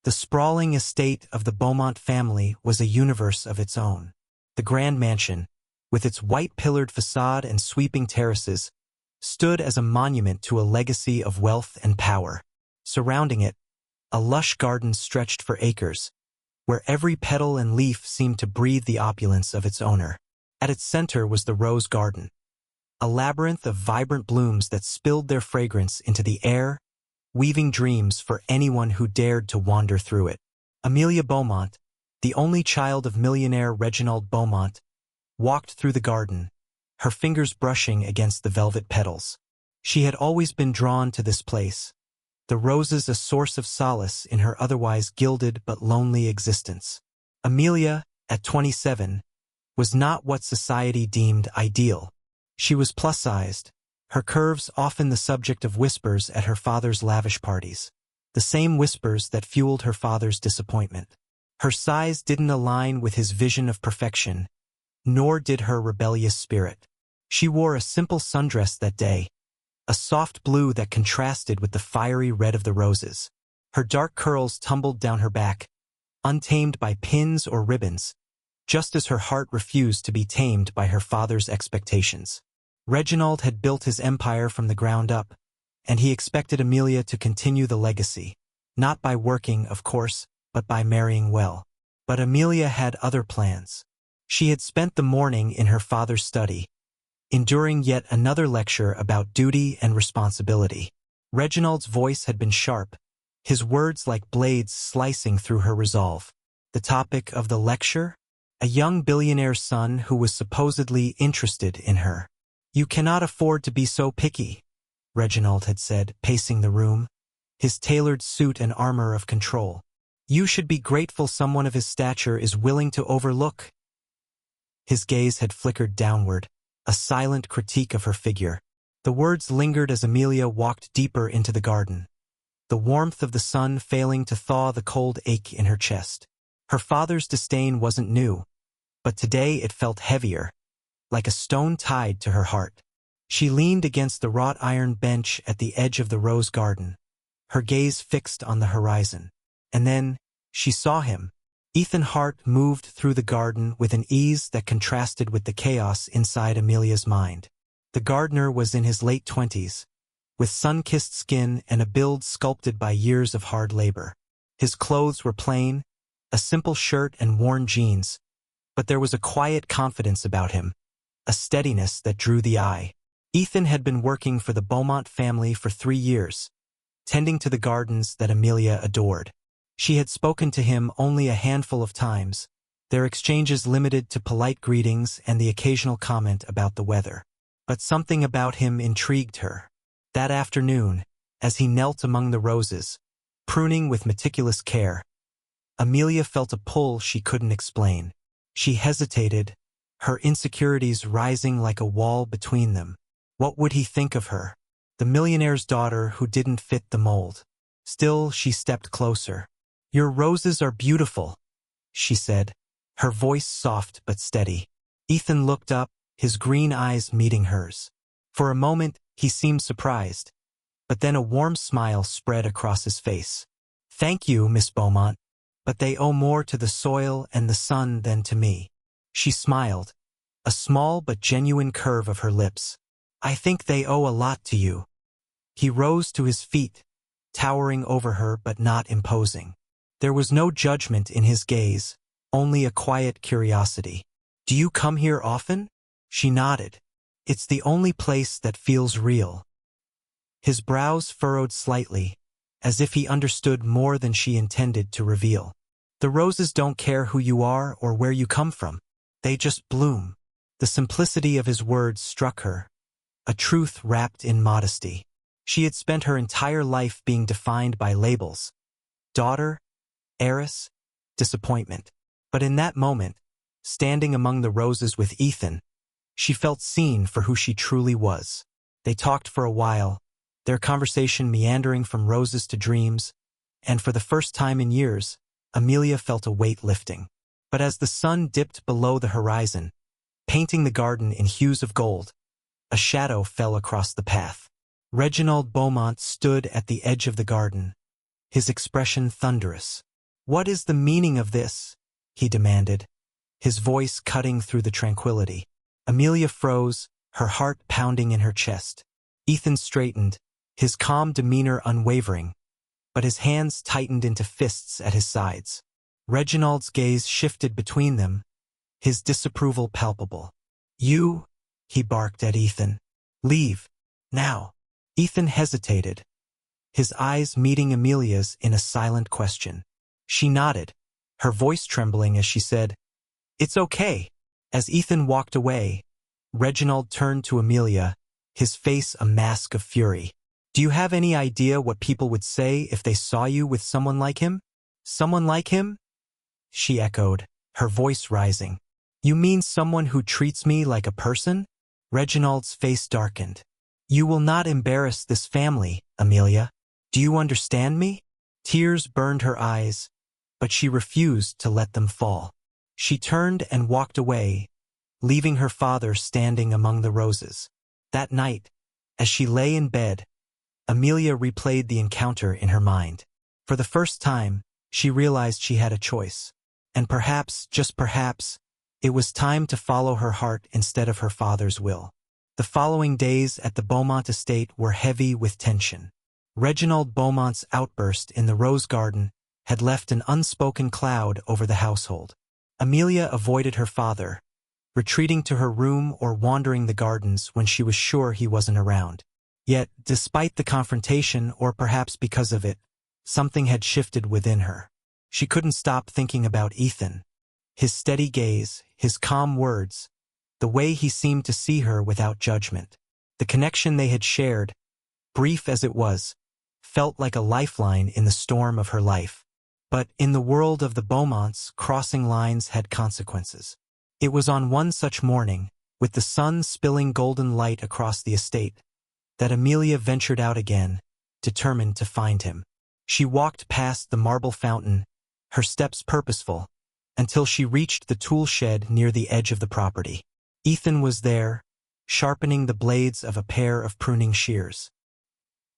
The sprawling estate of the Beaumont family was a universe of its own. The grand mansion, with its white-pillared facade and sweeping terraces, stood as a monument to a legacy of wealth and power. Surrounding it, a lush garden stretched for acres, where every petal and leaf seemed to breathe the opulence of its owner. At its center was the rose garden, a labyrinth of vibrant blooms that spilled their fragrance into the air, weaving dreams for anyone who dared to wander through it. Amelia Beaumont, the only child of millionaire Reginald Beaumont, walked through the garden, her fingers brushing against the velvet petals. She had always been drawn to this place, the roses a source of solace in her otherwise gilded but lonely existence. Amelia, at 27, was not what society deemed ideal. She was plus-sized, her curves often the subject of whispers at her father's lavish parties, the same whispers that fueled her father's disappointment. Her size didn't align with his vision of perfection, nor did her rebellious spirit. She wore a simple sundress that day, a soft blue that contrasted with the fiery red of the roses. Her dark curls tumbled down her back, untamed by pins or ribbons, just as her heart refused to be tamed by her father's expectations. Reginald had built his empire from the ground up, and he expected Amelia to continue the legacy, not by working, of course, but by marrying well. But Amelia had other plans. She had spent the morning in her father's study, enduring yet another lecture about duty and responsibility. Reginald's voice had been sharp, his words like blades slicing through her resolve. The topic of the lecture? A young billionaire's son who was supposedly interested in her. "You cannot afford to be so picky," Reginald had said, pacing the room, his tailored suit and armor of control. "You should be grateful someone of his stature is willing to overlook." His gaze had flickered downward, a silent critique of her figure. The words lingered as Amelia walked deeper into the garden, the warmth of the sun failing to thaw the cold ache in her chest. Her father's disdain wasn't new, but today it felt heavier, like a stone tied to her heart. She leaned against the wrought iron bench at the edge of the rose garden, her gaze fixed on the horizon. And then, she saw him. Ethan Hart moved through the garden with an ease that contrasted with the chaos inside Amelia's mind. The gardener was in his late 20s, with sun-kissed skin and a build sculpted by years of hard labor. His clothes were plain, a simple shirt and worn jeans, but there was a quiet confidence about him, a steadiness that drew the eye. Ethan had been working for the Beaumont family for 3 years, tending to the gardens that Amelia adored. She had spoken to him only a handful of times, their exchanges limited to polite greetings and the occasional comment about the weather. But something about him intrigued her. That afternoon, as he knelt among the roses, pruning with meticulous care, Amelia felt a pull she couldn't explain. She hesitated, her insecurities rising like a wall between them. What would he think of her? The millionaire's daughter who didn't fit the mold. Still, she stepped closer. "Your roses are beautiful," she said, her voice soft but steady. Ethan looked up, his green eyes meeting hers. For a moment, he seemed surprised, but then a warm smile spread across his face. "Thank you, Miss Beaumont, but they owe more to the soil and the sun than to me." She smiled, a small but genuine curve of her lips. "I think they owe a lot to you." He rose to his feet, towering over her but not imposing. There was no judgment in his gaze, only a quiet curiosity. "Do you come here often?" She nodded. "It's the only place that feels real." His brows furrowed slightly, as if he understood more than she intended to reveal. "The roses don't care who you are or where you come from. They just bloom." The simplicity of his words struck her, a truth wrapped in modesty. She had spent her entire life being defined by labels: daughter, heiress, disappointment. But in that moment, standing among the roses with Ethan, she felt seen for who she truly was. They talked for a while, their conversation meandering from roses to dreams, and for the first time in years, Amelia felt a weight lifting. But as the sun dipped below the horizon, painting the garden in hues of gold, a shadow fell across the path. Reginald Beaumont stood at the edge of the garden, his expression thunderous. "What is the meaning of this?" he demanded, his voice cutting through the tranquility. Amelia froze, her heart pounding in her chest. Ethan straightened, his calm demeanor unwavering, but his hands tightened into fists at his sides. Reginald's gaze shifted between them, his disapproval palpable. "You," he barked at Ethan. "Leave. Now." Ethan hesitated, his eyes meeting Amelia's in a silent question. She nodded, her voice trembling as she said, "It's okay." As Ethan walked away, Reginald turned to Amelia, his face a mask of fury. "Do you have any idea what people would say if they saw you with someone like him?" "Someone like him?" she echoed, her voice rising. "You mean someone who treats me like a person?" Reginald's face darkened. "You will not embarrass this family, Amelia. Do you understand me?" Tears burned her eyes, but she refused to let them fall. She turned and walked away, leaving her father standing among the roses. That night, as she lay in bed, Amelia replayed the encounter in her mind. For the first time, she realized she had a choice. And perhaps, just perhaps, it was time to follow her heart instead of her father's will. The following days at the Beaumont estate were heavy with tension. Reginald Beaumont's outburst in the rose garden had left an unspoken cloud over the household. Amelia avoided her father, retreating to her room or wandering the gardens when she was sure he wasn't around. Yet, despite the confrontation, or perhaps because of it, something had shifted within her. She couldn't stop thinking about Ethan. His steady gaze, his calm words, the way he seemed to see her without judgment. The connection they had shared, brief as it was, felt like a lifeline in the storm of her life. But in the world of the Beaumonts, crossing lines had consequences. It was on one such morning, with the sun spilling golden light across the estate, that Amelia ventured out again, determined to find him. She walked past the marble fountain, her steps purposeful, until she reached the tool shed near the edge of the property. Ethan was there, sharpening the blades of a pair of pruning shears.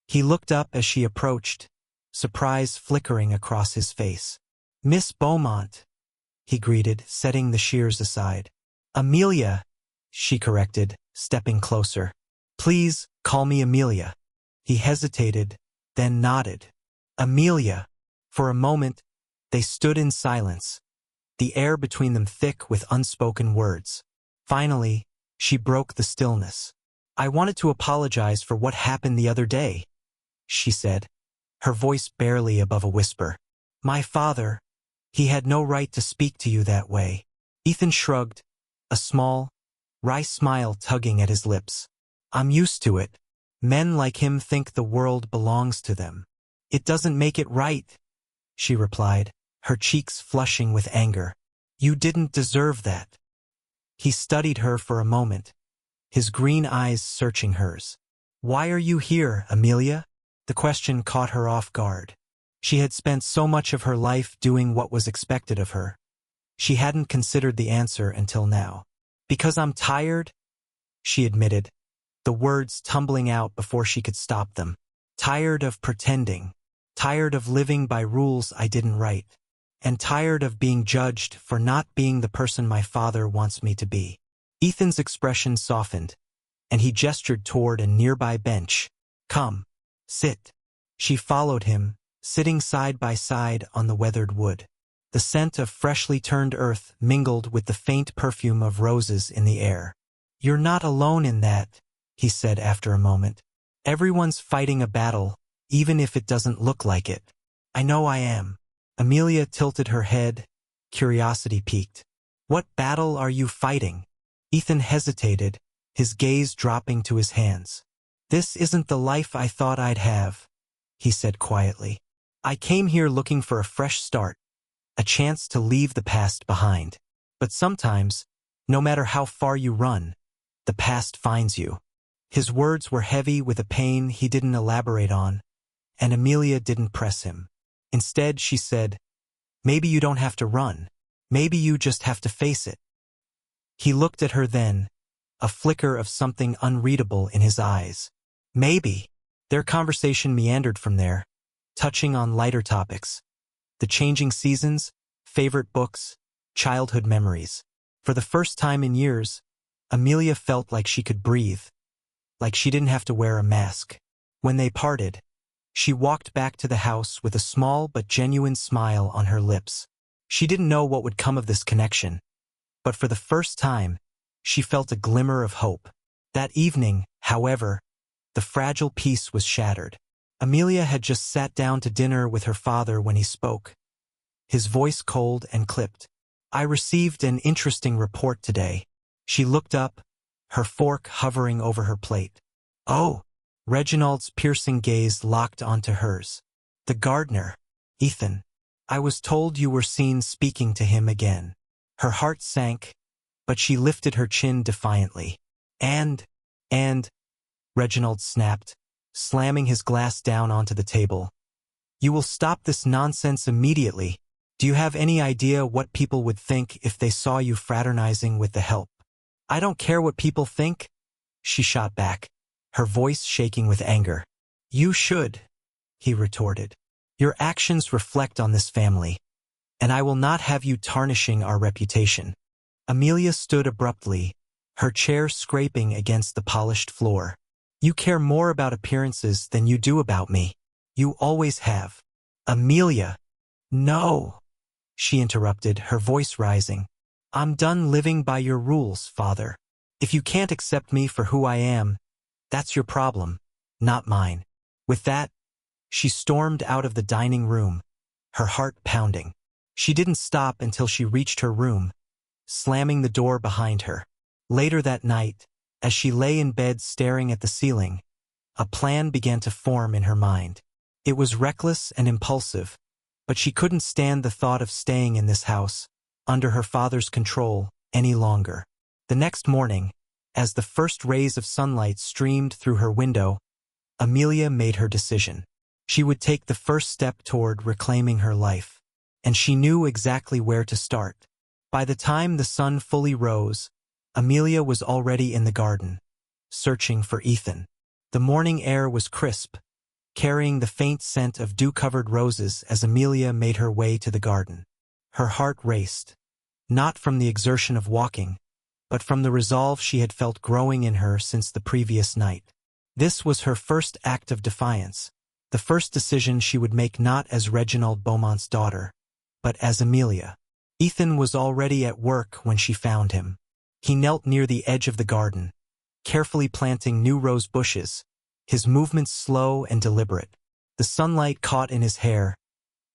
He looked up as she approached, surprise flickering across his face. "Miss Beaumont," he greeted, setting the shears aside. "Amelia," she corrected, stepping closer. "Please, call me Amelia." He hesitated, then nodded. "Amelia." For a moment, they stood in silence, the air between them thick with unspoken words. Finally, she broke the stillness. "I wanted to apologize for what happened the other day," she said, her voice barely above a whisper. "My father, he had no right to speak to you that way." Ethan shrugged, a small, wry smile tugging at his lips. "I'm used to it. Men like him think the world belongs to them." "It doesn't make it right," she replied, her cheeks flushing with anger. "You didn't deserve that." He studied her for a moment, his green eyes searching hers. "Why are you here, Amelia?" The question caught her off guard. She had spent so much of her life doing what was expected of her. She hadn't considered the answer until now. "Because I'm tired," she admitted, the words tumbling out before she could stop them. "Tired of pretending. Tired of living by rules I didn't write. And tired of being judged for not being the person my father wants me to be." Ethan's expression softened, and he gestured toward a nearby bench. "Come, sit." She followed him, sitting side by side on the weathered wood. The scent of freshly turned earth mingled with the faint perfume of roses in the air. "You're not alone in that," he said after a moment. "Everyone's fighting a battle, even if it doesn't look like it." "I know I am." Amelia tilted her head, curiosity piqued. "What battle are you fighting?" Ethan hesitated, his gaze dropping to his hands. "This isn't the life I thought I'd have," he said quietly. "I came here looking for a fresh start, a chance to leave the past behind. But sometimes, no matter how far you run, the past finds you." His words were heavy with a pain he didn't elaborate on, and Amelia didn't press him. Instead, she said, "Maybe you don't have to run. Maybe you just have to face it." He looked at her then, a flicker of something unreadable in his eyes. "Maybe." Their conversation meandered from there, touching on lighter topics. The changing seasons, favorite books, childhood memories. For the first time in years, Amelia felt like she could breathe, like she didn't have to wear a mask. When they parted, she walked back to the house with a small but genuine smile on her lips. She didn't know what would come of this connection, but for the first time, she felt a glimmer of hope. That evening, however, the fragile peace was shattered. Amelia had just sat down to dinner with her father when he spoke, his voice cold and clipped. "I received an interesting report today." She looked up, her fork hovering over her plate. "Oh!" Reginald's piercing gaze locked onto hers. "The gardener, Ethan. I was told you were seen speaking to him again." Her heart sank, but she lifted her chin defiantly. And, Reginald snapped, slamming his glass down onto the table. "You will stop this nonsense immediately. Do you have any idea what people would think if they saw you fraternizing with the help?" "I don't care what people think," she shot back, her voice shaking with anger. "You should," he retorted. "Your actions reflect on this family, and I will not have you tarnishing our reputation." Amelia stood abruptly, her chair scraping against the polished floor. "You care more about appearances than you do about me. You always have." "Amelia!" "No," she interrupted, her voice rising. "I'm done living by your rules, Father. If you can't accept me for who I am, that's your problem, not mine." With that, she stormed out of the dining room, her heart pounding. She didn't stop until she reached her room, slamming the door behind her. Later that night, as she lay in bed staring at the ceiling, a plan began to form in her mind. It was reckless and impulsive, but she couldn't stand the thought of staying in this house, under her father's control, any longer. The next morning, as the first rays of sunlight streamed through her window, Amelia made her decision. She would take the first step toward reclaiming her life, and she knew exactly where to start. By the time the sun fully rose, Amelia was already in the garden, searching for Ethan. The morning air was crisp, carrying the faint scent of dew-covered roses as Amelia made her way to the garden. Her heart raced, not from the exertion of walking, but from the resolve she had felt growing in her since the previous night. This was her first act of defiance, the first decision she would make not as Reginald Beaumont's daughter, but as Amelia. Ethan was already at work when she found him. He knelt near the edge of the garden, carefully planting new rose bushes, his movements slow and deliberate. The sunlight caught in his hair,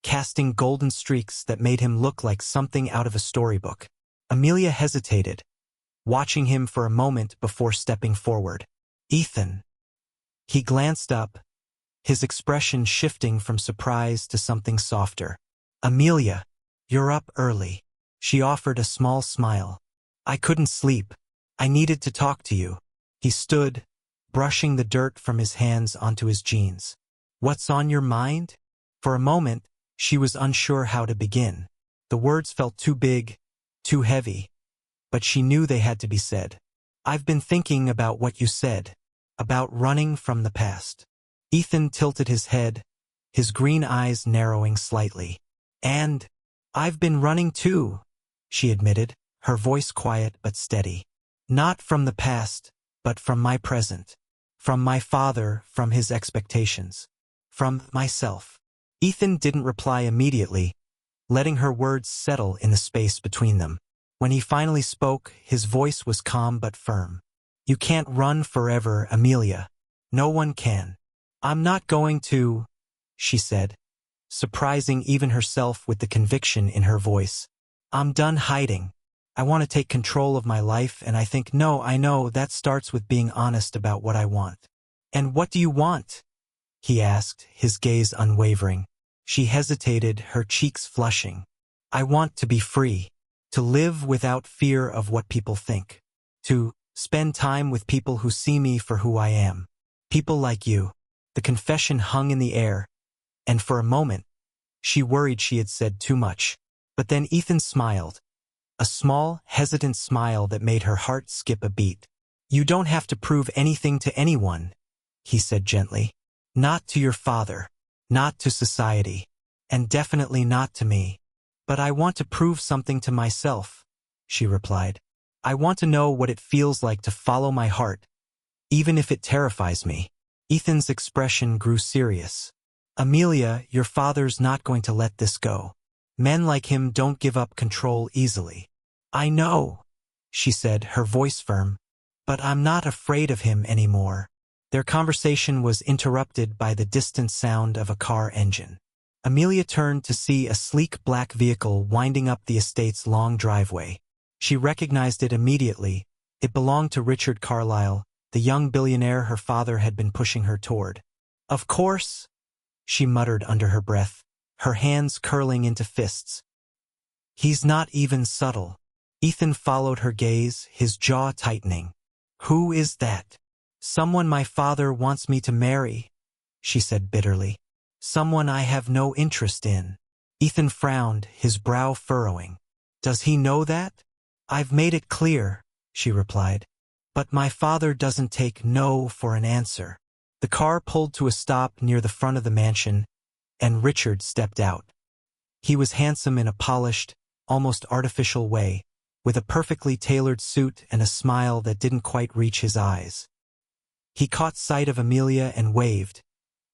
casting golden streaks that made him look like something out of a storybook. Amelia hesitated, watching him for a moment before stepping forward. "Ethan." He glanced up, his expression shifting from surprise to something softer. "Amelia, you're up early." She offered a small smile. "I couldn't sleep. I needed to talk to you." He stood, brushing the dirt from his hands onto his jeans. "What's on your mind?" For a moment, she was unsure how to begin. The words felt too big, too heavy, but she knew they had to be said. "I've been thinking about what you said, about running from the past." Ethan tilted his head, his green eyes narrowing slightly. "And I've been running too," she admitted, her voice quiet but steady. "Not from the past, but from my present. From my father, from his expectations. From myself." Ethan didn't reply immediately, letting her words settle in the space between them. When he finally spoke, his voice was calm but firm. "You can't run forever, Amelia. No one can." "I'm not going to," she said, surprising even herself with the conviction in her voice. "I'm done hiding. I want to take control of my life, and I know that starts with being honest about what I want." "And what do you want?" he asked, his gaze unwavering. She hesitated, her cheeks flushing. "I want to be free, to live without fear of what people think, to spend time with people who see me for who I am. People like you." The confession hung in the air, and for a moment, she worried she had said too much. But then Ethan smiled, a small, hesitant smile that made her heart skip a beat. "You don't have to prove anything to anyone," he said gently. "Not to your father, not to society. and definitely not to me. But I want to prove something to myself, she replied. I want to know what it feels like to follow my heart, even if it terrifies me. Ethan's expression grew serious. Amelia, your father's not going to let this go. Men like him don't give up control easily. I know, she said, her voice firm, but I'm not afraid of him anymore. Their conversation was interrupted by the distant sound of a car engine. Amelia turned to see a sleek black vehicle winding up the estate's long driveway. She recognized it immediately. It belonged to Richard Carlyle, the young billionaire her father had been pushing her toward. Of course, she muttered under her breath, her hands curling into fists. He's not even subtle. Ethan followed her gaze, his jaw tightening. Who is that? Someone my father wants me to marry, she said bitterly. Someone I have no interest in. Ethan frowned, his brow furrowing. Does he know that? I've made it clear, she replied. But my father doesn't take no for an answer. The car pulled to a stop near the front of the mansion, and Richard stepped out. He was handsome in a polished, almost artificial way, with a perfectly tailored suit and a smile that didn't quite reach his eyes. He caught sight of Amelia and waved,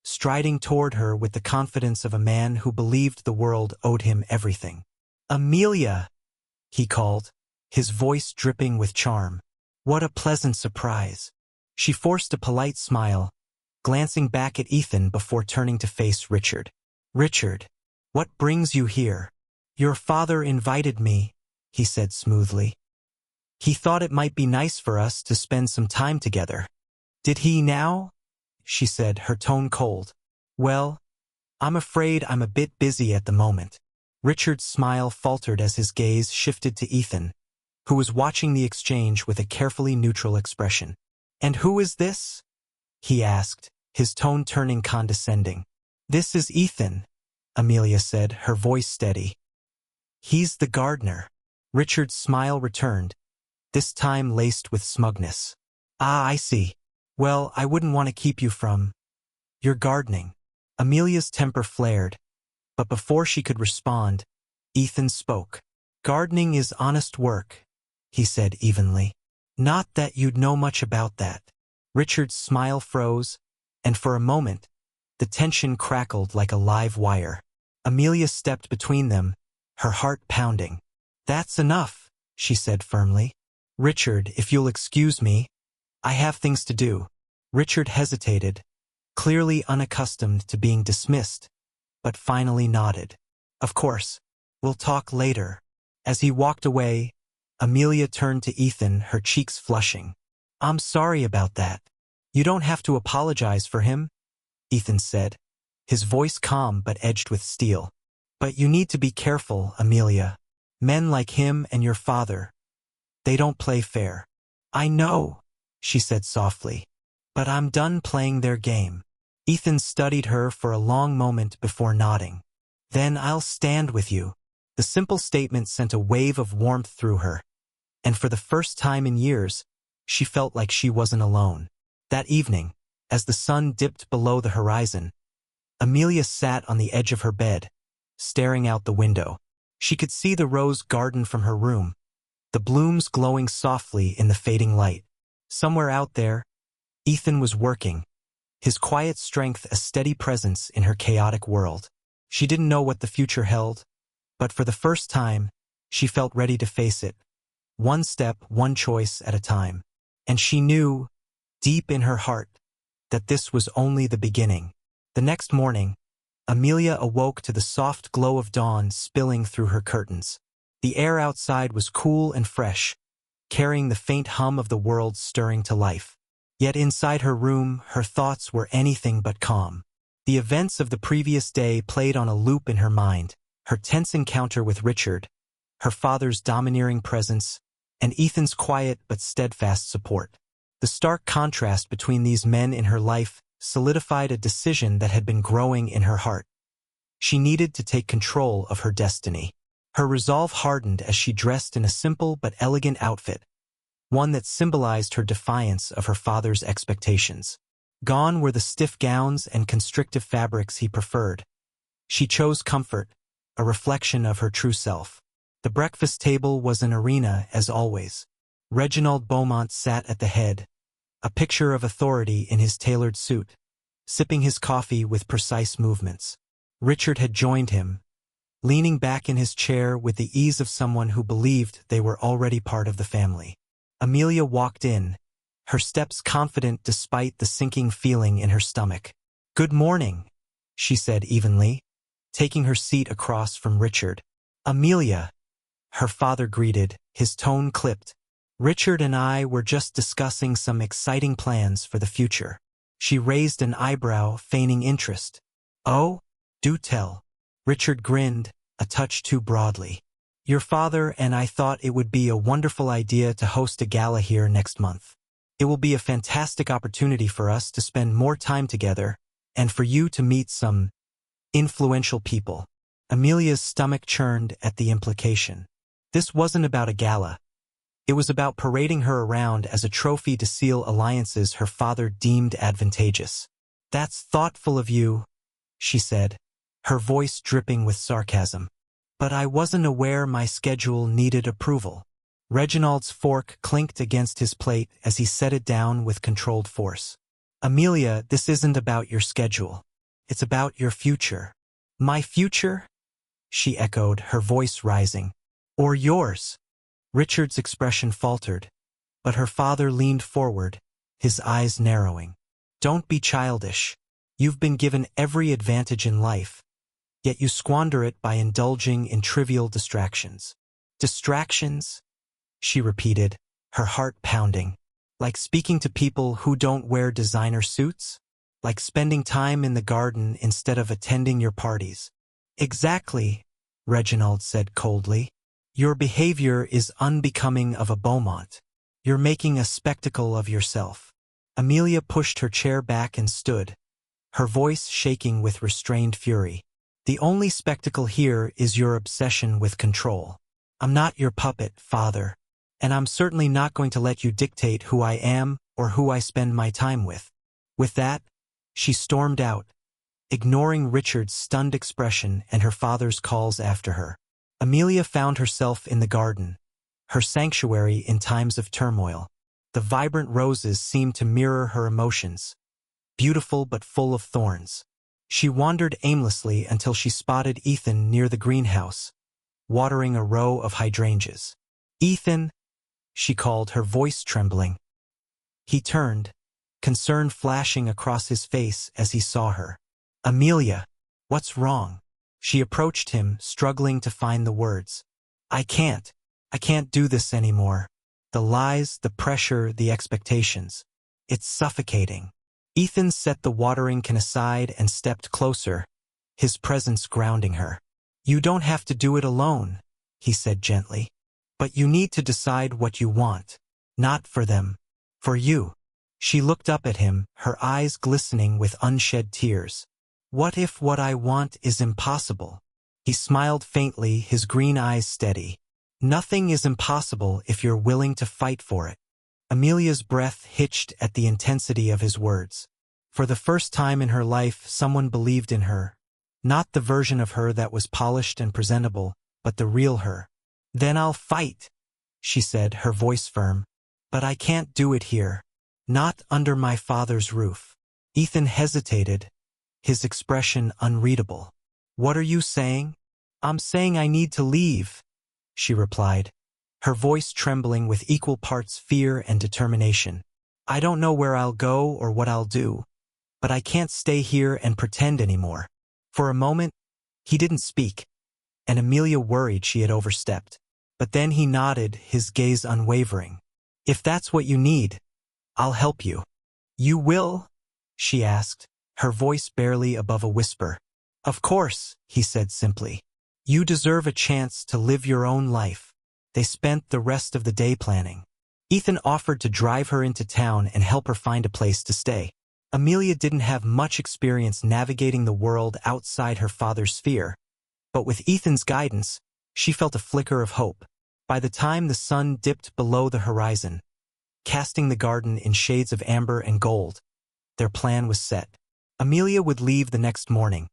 striding toward her with the confidence of a man who believed the world owed him everything. Amelia, he called, his voice dripping with charm. What a pleasant surprise. She forced a polite smile, glancing back at Ethan before turning to face Richard. Richard, what brings you here? Your father invited me, he said smoothly. He thought it might be nice for us to spend some time together. Did he now? She said, her tone cold. Well, I'm afraid I'm a bit busy at the moment. Richard's smile faltered as his gaze shifted to Ethan, who was watching the exchange with a carefully neutral expression. And who is this? He asked, his tone turning condescending. This is Ethan, Amelia said, her voice steady. He's the gardener. Richard's smile returned, this time laced with smugness. Ah, I see. Well, I wouldn't want to keep you from your gardening. Amelia's temper flared, but before she could respond, Ethan spoke. Gardening is honest work, he said evenly. Not that you'd know much about that. Richard's smile froze, and for a moment, the tension crackled like a live wire. Amelia stepped between them, her heart pounding. That's enough, she said firmly. Richard, if you'll excuse me, I have things to do. Richard hesitated, clearly unaccustomed to being dismissed, but finally nodded. Of course, we'll talk later. As he walked away, Amelia turned to Ethan, her cheeks flushing. I'm sorry about that. You don't have to apologize for him, Ethan said, his voice calm but edged with steel. But you need to be careful, Amelia. Men like him and your father, they don't play fair. I know, she said softly, but I'm done playing their game. Ethan studied her for a long moment before nodding. Then I'll stand with you. The simple statement sent a wave of warmth through her, and for the first time in years, she felt like she wasn't alone. That evening, as the sun dipped below the horizon, Amelia sat on the edge of her bed, staring out the window. She could see the rose garden from her room, the blooms glowing softly in the fading light. Somewhere out there, Ethan was working, his quiet strength a steady presence in her chaotic world. She didn't know what the future held, but for the first time, she felt ready to face it, one step, one choice at a time. And she knew, deep in her heart, that this was only the beginning. The next morning, Amelia awoke to the soft glow of dawn spilling through her curtains. The air outside was cool and fresh, carrying the faint hum of the world stirring to life. Yet inside her room, her thoughts were anything but calm. The events of the previous day played on a loop in her mind, her tense encounter with Richard, her father's domineering presence, and Ethan's quiet but steadfast support. The stark contrast between these men in her life solidified a decision that had been growing in her heart. She needed to take control of her destiny. Her resolve hardened as she dressed in a simple but elegant outfit, one that symbolized her defiance of her father's expectations. Gone were the stiff gowns and constrictive fabrics he preferred. She chose comfort, a reflection of her true self. The breakfast table was an arena, as always. Reginald Beaumont sat at the head, a picture of authority in his tailored suit, sipping his coffee with precise movements. Richard had joined him, leaning back in his chair with the ease of someone who believed they were already part of the family. Amelia walked in, her steps confident despite the sinking feeling in her stomach. "Good morning," she said evenly, taking her seat across from Richard. "Amelia," her father greeted, his tone clipped. "Richard and I were just discussing some exciting plans for the future." She raised an eyebrow, feigning interest. "Oh? Do tell." Richard grinned, a touch too broadly. "Your father and I thought it would be a wonderful idea to host a gala here next month. It will be a fantastic opportunity for us to spend more time together, and for you to meet some influential people." Amelia's stomach churned at the implication. This wasn't about a gala. It was about parading her around as a trophy to seal alliances her father deemed advantageous. "That's thoughtful of you," she said, her voice dripping with sarcasm. "But I wasn't aware my schedule needed approval." Reginald's fork clinked against his plate as he set it down with controlled force. "Amelia, this isn't about your schedule. It's about your future." "My future?" she echoed, her voice rising. "Or yours?" Richard's expression faltered, but her father leaned forward, his eyes narrowing. "Don't be childish. You've been given every advantage in life, yet you squander it by indulging in trivial distractions." "Distractions?" she repeated, her heart pounding. "Like speaking to people who don't wear designer suits? Like spending time in the garden instead of attending your parties?" "Exactly," Reginald said coldly. "Your behavior is unbecoming of a Beaumont. You're making a spectacle of yourself." Amelia pushed her chair back and stood, her voice shaking with restrained fury. "The only spectacle here is your obsession with control. I'm not your puppet, father, and I'm certainly not going to let you dictate who I am or who I spend my time with." With that, she stormed out, ignoring Richard's stunned expression and her father's calls after her. Amelia found herself in the garden, her sanctuary in times of turmoil. The vibrant roses seemed to mirror her emotions, beautiful but full of thorns. She wandered aimlessly until she spotted Ethan near the greenhouse, watering a row of hydrangeas. "Ethan," she called, her voice trembling. He turned, concern flashing across his face as he saw her. "Amelia, what's wrong?" She approached him, struggling to find the words. I can't do this anymore. The lies, the pressure, the expectations. It's suffocating." Ethan set the watering can aside and stepped closer, his presence grounding her. "You don't have to do it alone," he said gently. "But you need to decide what you want. Not for them. For you." She looked up at him, her eyes glistening with unshed tears. "What if what I want is impossible?" He smiled faintly, his green eyes steady. "Nothing is impossible if you're willing to fight for it." Amelia's breath hitched at the intensity of his words. For the first time in her life, someone believed in her. Not the version of her that was polished and presentable, but the real her. "Then I'll fight," she said, her voice firm. "But I can't do it here. Not under my father's roof." Ethan hesitated, his expression unreadable. "What are you saying?" "I'm saying I need to leave," she replied, her voice trembling with equal parts fear and determination. "I don't know where I'll go or what I'll do, but I can't stay here and pretend anymore." For a moment, he didn't speak, and Amelia worried she had overstepped. But then he nodded, his gaze unwavering. "If that's what you need, I'll help you." "You will?" she asked, her voice barely above a whisper. "Of course," he said simply. "You deserve a chance to live your own life." They spent the rest of the day planning. Ethan offered to drive her into town and help her find a place to stay. Amelia didn't have much experience navigating the world outside her father's sphere, but with Ethan's guidance, she felt a flicker of hope. By the time the sun dipped below the horizon, casting the garden in shades of amber and gold, their plan was set. Amelia would leave the next morning,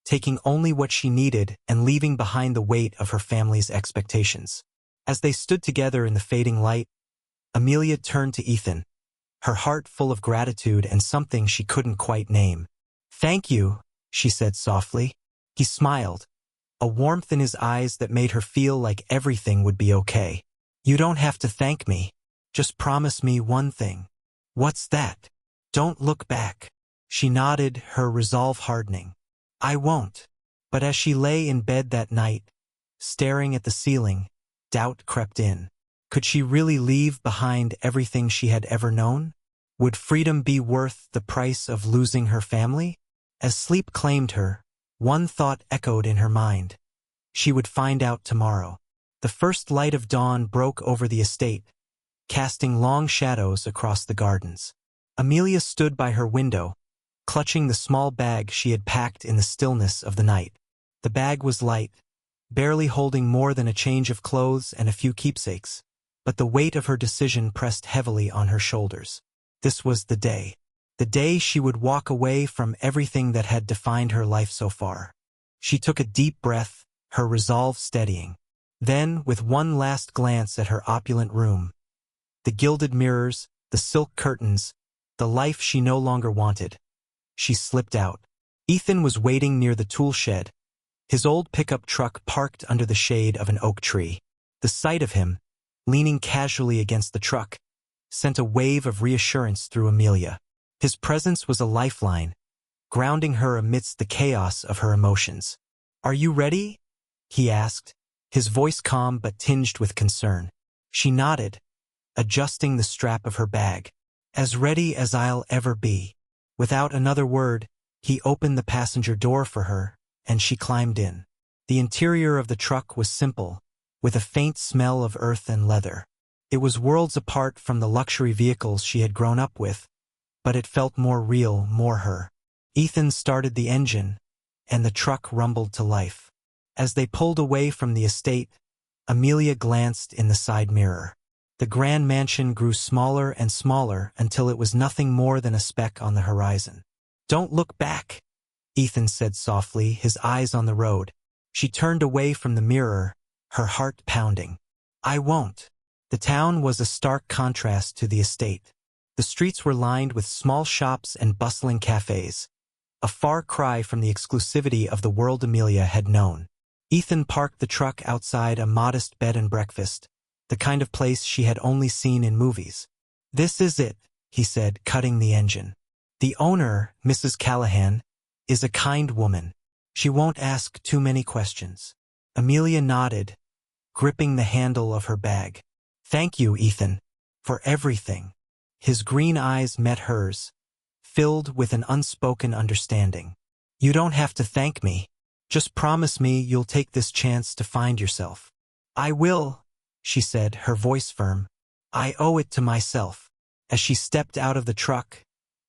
taking only what she needed and leaving behind the weight of her family's expectations. As they stood together in the fading light, Amelia turned to Ethan, her heart full of gratitude and something she couldn't quite name. "Thank you," she said softly. He smiled, a warmth in his eyes that made her feel like everything would be okay. "You don't have to thank me. Just promise me one thing." "What's that?" "Don't look back." She nodded, her resolve hardening. "I won't." But as she lay in bed that night, staring at the ceiling, doubt crept in. Could she really leave behind everything she had ever known? Would freedom be worth the price of losing her family? As sleep claimed her, one thought echoed in her mind. She would find out tomorrow. The first light of dawn broke over the estate, casting long shadows across the gardens. Amelia stood by her window, clutching the small bag she had packed in the stillness of the night. The bag was light, barely holding more than a change of clothes and a few keepsakes, but the weight of her decision pressed heavily on her shoulders. This was the day. The day she would walk away from everything that had defined her life so far. She took a deep breath, her resolve steadying. Then, with one last glance at her opulent room, the gilded mirrors, the silk curtains, the life she no longer wanted, she slipped out. Ethan was waiting near the tool shed, his old pickup truck parked under the shade of an oak tree. The sight of him, leaning casually against the truck, sent a wave of reassurance through Amelia. His presence was a lifeline, grounding her amidst the chaos of her emotions. "Are you ready?" he asked, his voice calm but tinged with concern. She nodded, adjusting the strap of her bag. "As ready as I'll ever be." Without another word, he opened the passenger door for her, and she climbed in. The interior of the truck was simple, with a faint smell of earth and leather. It was worlds apart from the luxury vehicles she had grown up with, but it felt more real, more her. Ethan started the engine, and the truck rumbled to life. As they pulled away from the estate, Amelia glanced in the side mirror. The grand mansion grew smaller and smaller until it was nothing more than a speck on the horizon. "Don't look back," Ethan said softly, his eyes on the road. She turned away from the mirror, her heart pounding. "I won't." The town was a stark contrast to the estate. The streets were lined with small shops and bustling cafes, a far cry from the exclusivity of the world Amelia had known. Ethan parked the truck outside a modest bed and breakfast, the kind of place she had only seen in movies. "This is it," he said, cutting the engine. "The owner, Mrs. Callahan, is a kind woman. She won't ask too many questions." Amelia nodded, gripping the handle of her bag. "Thank you, Ethan, for everything." His green eyes met hers, filled with an unspoken understanding. "You don't have to thank me. Just promise me you'll take this chance to find yourself." "I will," she said, her voice firm. "I owe it to myself." As she stepped out of the truck,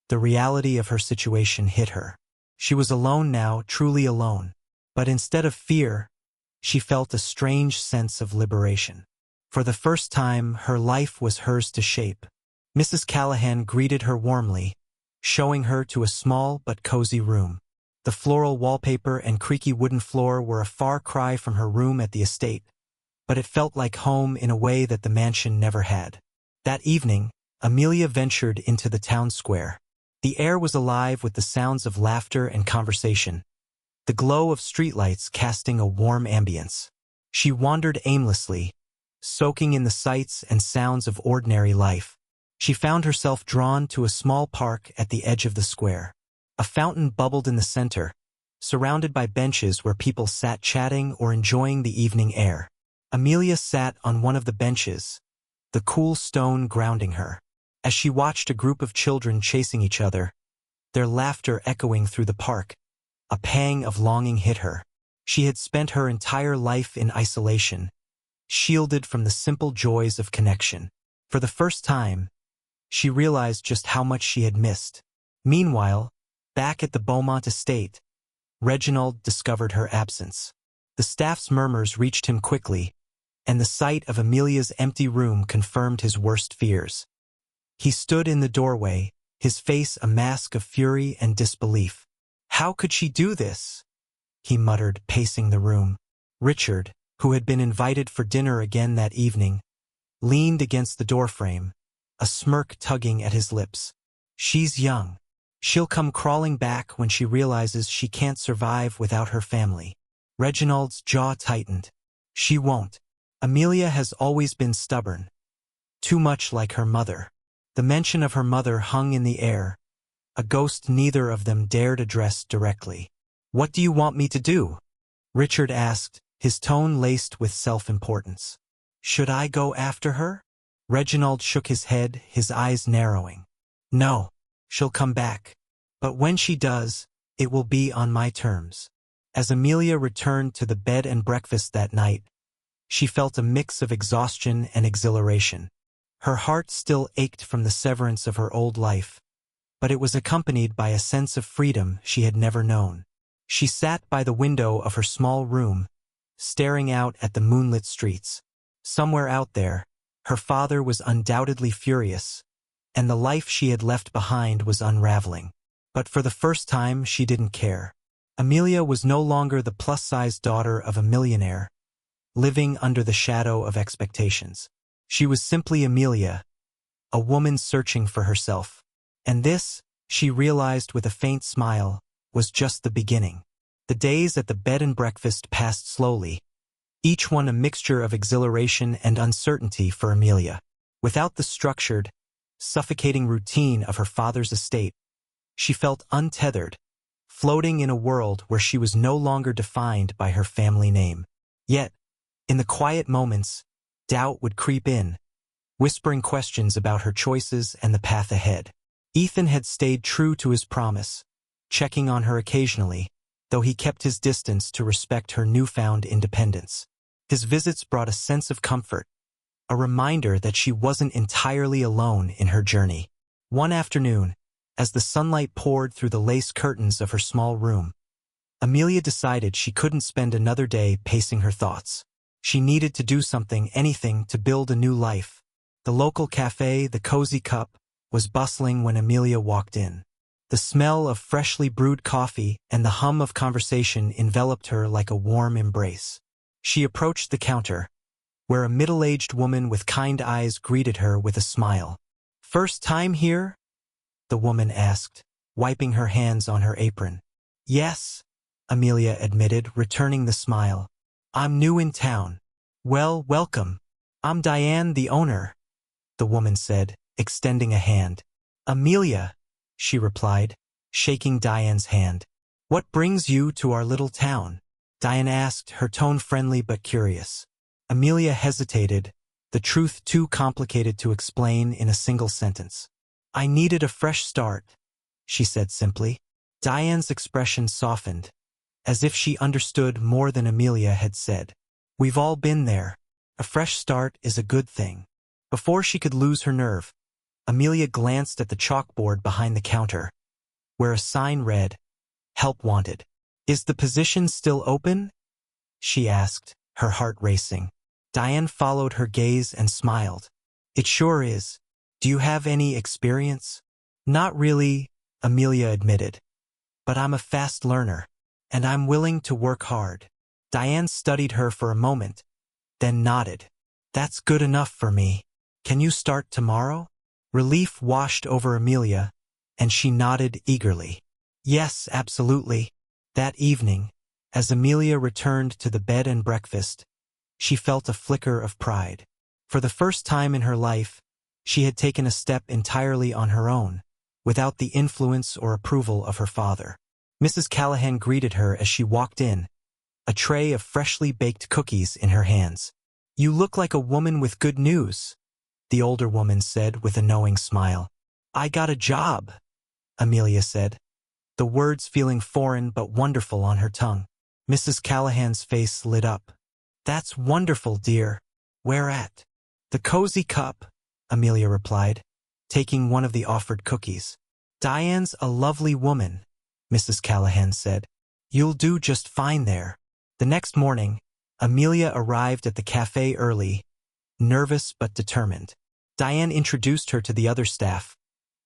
the reality of her situation hit her. She was alone now, truly alone. But instead of fear, she felt a strange sense of liberation. For the first time, her life was hers to shape. Mrs. Callahan greeted her warmly, showing her to a small but cozy room. The floral wallpaper and creaky wooden floor were a far cry from her room at the estate, but it felt like home in a way that the mansion never had. That evening, Amelia ventured into the town square. The air was alive with the sounds of laughter and conversation, the glow of streetlights casting a warm ambience. She wandered aimlessly, soaking in the sights and sounds of ordinary life. She found herself drawn to a small park at the edge of the square. A fountain bubbled in the center, surrounded by benches where people sat chatting or enjoying the evening air. Amelia sat on one of the benches, the cool stone grounding her. As she watched a group of children chasing each other, their laughter echoing through the park, a pang of longing hit her. She had spent her entire life in isolation, shielded from the simple joys of connection. For the first time, she realized just how much she had missed. Meanwhile, back at the Beaumont estate, Reginald discovered her absence. The staff's murmurs reached him quickly, and the sight of Amelia's empty room confirmed his worst fears. He stood in the doorway, his face a mask of fury and disbelief. How could she do this? he muttered, pacing the room. Richard, who had been invited for dinner again that evening, leaned against the doorframe, a smirk tugging at his lips. She's young. She'll come crawling back when she realizes she can't survive without her family. Reginald's jaw tightened. She won't. Amelia has always been stubborn. Too much like her mother. The mention of her mother hung in the air, a ghost neither of them dared address directly. What do you want me to do? Richard asked, his tone laced with self-importance. Should I go after her? Reginald shook his head, his eyes narrowing. No, she'll come back. But when she does, it will be on my terms. As Amelia returned to the bed and breakfast that night, she felt a mix of exhaustion and exhilaration. Her heart still ached from the severance of her old life, but it was accompanied by a sense of freedom she had never known. She sat by the window of her small room, staring out at the moonlit streets. Somewhere out there, her father was undoubtedly furious, and the life she had left behind was unraveling. But for the first time, she didn't care. Amelia was no longer the plus-sized daughter of a millionaire, living under the shadow of expectations. She was simply Amelia, a woman searching for herself. And this, she realized with a faint smile, was just the beginning. The days at the bed and breakfast passed slowly, each one a mixture of exhilaration and uncertainty for Amelia. Without the structured, suffocating routine of her father's estate, she felt untethered, floating in a world where she was no longer defined by her family name. Yet, in the quiet moments, doubt would creep in, whispering questions about her choices and the path ahead. Ethan had stayed true to his promise, checking on her occasionally, though he kept his distance to respect her newfound independence. His visits brought a sense of comfort, a reminder that she wasn't entirely alone in her journey. One afternoon, as the sunlight poured through the lace curtains of her small room, Amelia decided she couldn't spend another day pacing her thoughts. She needed to do something, anything, to build a new life. The local cafe, the Cozy Cup, was bustling when Amelia walked in. The smell of freshly brewed coffee and the hum of conversation enveloped her like a warm embrace. She approached the counter, where a middle-aged woman with kind eyes greeted her with a smile. "First time here?" the woman asked, wiping her hands on her apron. "Yes," Amelia admitted, returning the smile. "I'm new in town." "Well, welcome. I'm Diane, the owner," the woman said, extending a hand. "Amelia," she replied, shaking Diane's hand. "What brings you to our little town?" Diane asked, her tone friendly but curious. Amelia hesitated, the truth too complicated to explain in a single sentence. "I needed a fresh start," she said simply. Diane's expression softened, as if she understood more than Amelia had said. "We've all been there. A fresh start is a good thing." Before she could lose her nerve, Amelia glanced at the chalkboard behind the counter, where a sign read, "Help wanted." "Is the position still open?" she asked, her heart racing. Diane followed her gaze and smiled. "It sure is. Do you have any experience?" "Not really," Amelia admitted. "But I'm a fast learner, and I'm willing to work hard." Diane studied her for a moment, then nodded. "That's good enough for me. Can you start tomorrow?" Relief washed over Amelia, and she nodded eagerly. "Yes, absolutely." That evening, as Amelia returned to the bed and breakfast, she felt a flicker of pride. For the first time in her life, she had taken a step entirely on her own, without the influence or approval of her father. Mrs. Callahan greeted her as she walked in, a tray of freshly baked cookies in her hands. "You look like a woman with good news," the older woman said with a knowing smile. "I got a job," Amelia said, the words feeling foreign but wonderful on her tongue. Mrs. Callahan's face lit up. "That's wonderful, dear. Where at?" "The Cozy Cup," Amelia replied, taking one of the offered cookies. "Diane's a lovely woman," Mrs. Callahan said. "You'll do just fine there." The next morning, Amelia arrived at the cafe early, nervous but determined. Diane introduced her to the other staff,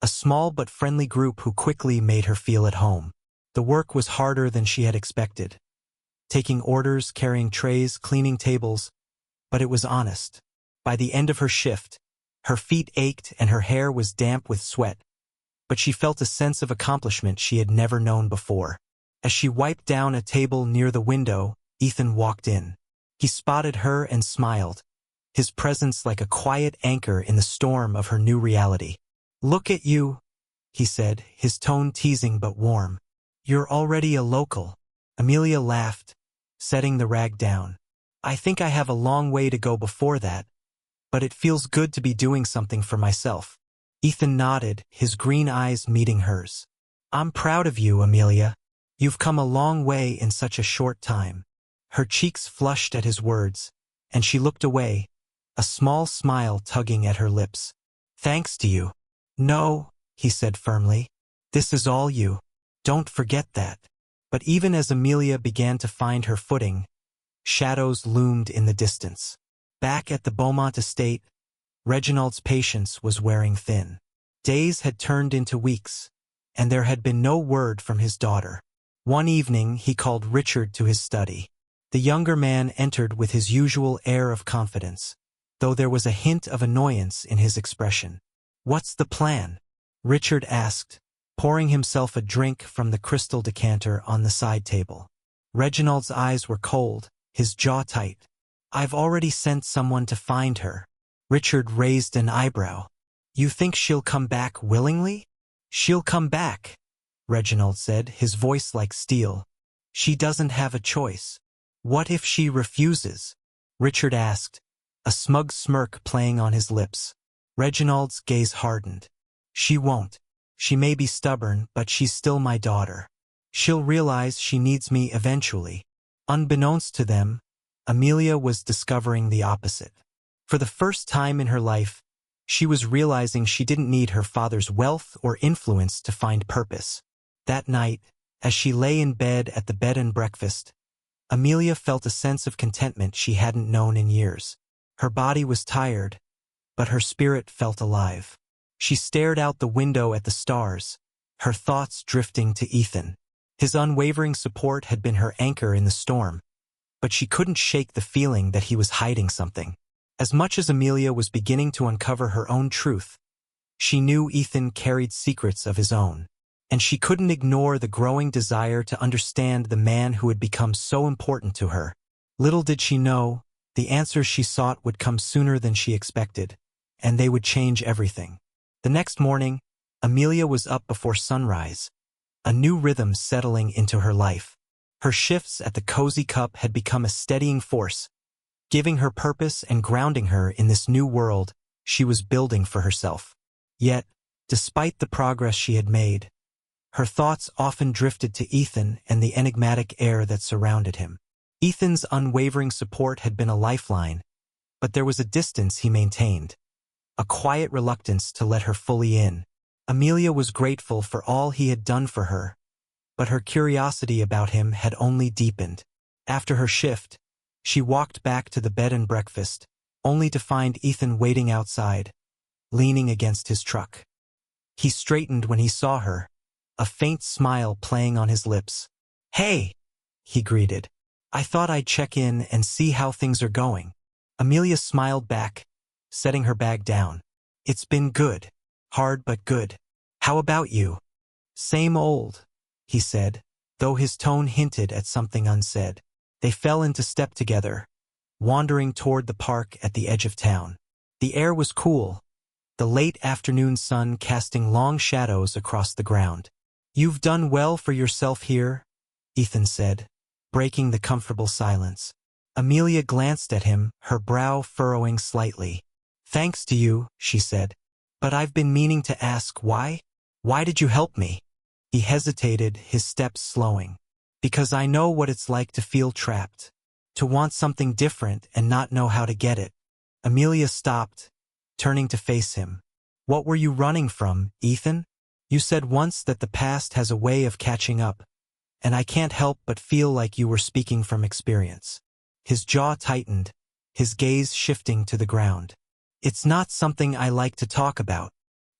a small but friendly group who quickly made her feel at home. The work was harder than she had expected. taking orders, carrying trays, cleaning tables, but it was honest. By the end of her shift, her feet ached and her hair was damp with sweat, but she felt a sense of accomplishment she had never known before. As she wiped down a table near the window, Ethan walked in. He spotted her and smiled, his presence like a quiet anchor in the storm of her new reality. "Look at you," he said, his tone teasing but warm. "You're already a local." Amelia laughed, setting the rag down. "I think I have a long way to go before that, but it feels good to be doing something for myself." Ethan nodded, his green eyes meeting hers. "I'm proud of you, Amelia. You've come a long way in such a short time." Her cheeks flushed at his words, and she looked away, a small smile tugging at her lips. "Thanks to you." "No," he said firmly. "This is all you. Don't forget that." But even as Amelia began to find her footing, shadows loomed in the distance. Back at the Beaumont estate, Reginald's patience was wearing thin. Days had turned into weeks, and there had been no word from his daughter. One evening he called Richard to his study. The younger man entered with his usual air of confidence, though there was a hint of annoyance in his expression. "What's the plan?" Richard asked, pouring himself a drink from the crystal decanter on the side table. Reginald's eyes were cold, his jaw tight. "I've already sent someone to find her." Richard raised an eyebrow. "You think she'll come back willingly?" "She'll come back," Reginald said, his voice like steel. "She doesn't have a choice." "What if she refuses?" Richard asked, a smug smirk playing on his lips. Reginald's gaze hardened. "She won't. She may be stubborn, but she's still my daughter. She'll realize she needs me eventually." Unbeknownst to them, Amelia was discovering the opposite. For the first time in her life, she was realizing she didn't need her father's wealth or influence to find purpose. That night, as she lay in bed at the bed and breakfast, Amelia felt a sense of contentment she hadn't known in years. Her body was tired, but her spirit felt alive. She stared out the window at the stars, her thoughts drifting to Ethan. His unwavering support had been her anchor in the storm, but she couldn't shake the feeling that he was hiding something. As much as Amelia was beginning to uncover her own truth, she knew Ethan carried secrets of his own, and she couldn't ignore the growing desire to understand the man who had become so important to her. Little did she know, the answers she sought would come sooner than she expected, and they would change everything. The next morning, Amelia was up before sunrise, a new rhythm settling into her life. Her shifts at the Cozy Cup had become a steadying force, giving her purpose and grounding her in this new world she was building for herself. Yet, despite the progress she had made, her thoughts often drifted to Ethan and the enigmatic air that surrounded him. Ethan's unwavering support had been a lifeline, but there was a distance he maintained, a quiet reluctance to let her fully in. Amelia was grateful for all he had done for her, but her curiosity about him had only deepened. After her shift, she walked back to the bed and breakfast, only to find Ethan waiting outside, leaning against his truck. He straightened when he saw her, a faint smile playing on his lips. "Hey," he greeted. "I thought I'd check in and see how things are going." Amelia smiled back, setting her bag down. "It's been good. Hard but good. How about you?" "Same old," he said, though his tone hinted at something unsaid. They fell into step together, wandering toward the park at the edge of town. The air was cool, the late afternoon sun casting long shadows across the ground. "You've done well for yourself here," Ethan said, breaking the comfortable silence. Amelia glanced at him, her brow furrowing slightly. "Thanks to you," she said. "But I've been meaning to ask why? Why did you help me?" He hesitated, his steps slowing. "Because I know what it's like to feel trapped, to want something different and not know how to get it." Amelia stopped, turning to face him. "What were you running from, Ethan? You said once that the past has a way of catching up, and I can't help but feel like you were speaking from experience." His jaw tightened, his gaze shifting to the ground. "It's not something I like to talk about."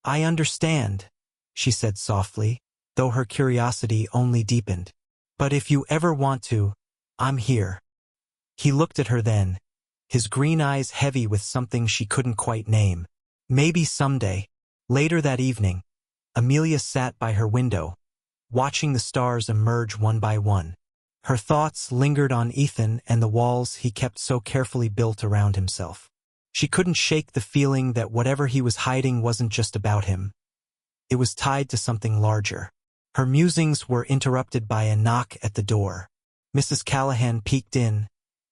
"I understand," she said softly, though her curiosity only deepened. "But if you ever want to, I'm here. He looked at her then, his green eyes heavy with something she couldn't quite name. Maybe someday. Later that evening, Amelia sat by her window, watching the stars emerge one by one. Her thoughts lingered on Ethan and the walls he kept so carefully built around himself. She couldn't shake the feeling that whatever he was hiding wasn't just about him. It was tied to something larger. Her musings were interrupted by a knock at the door. Mrs. Callahan peeked in,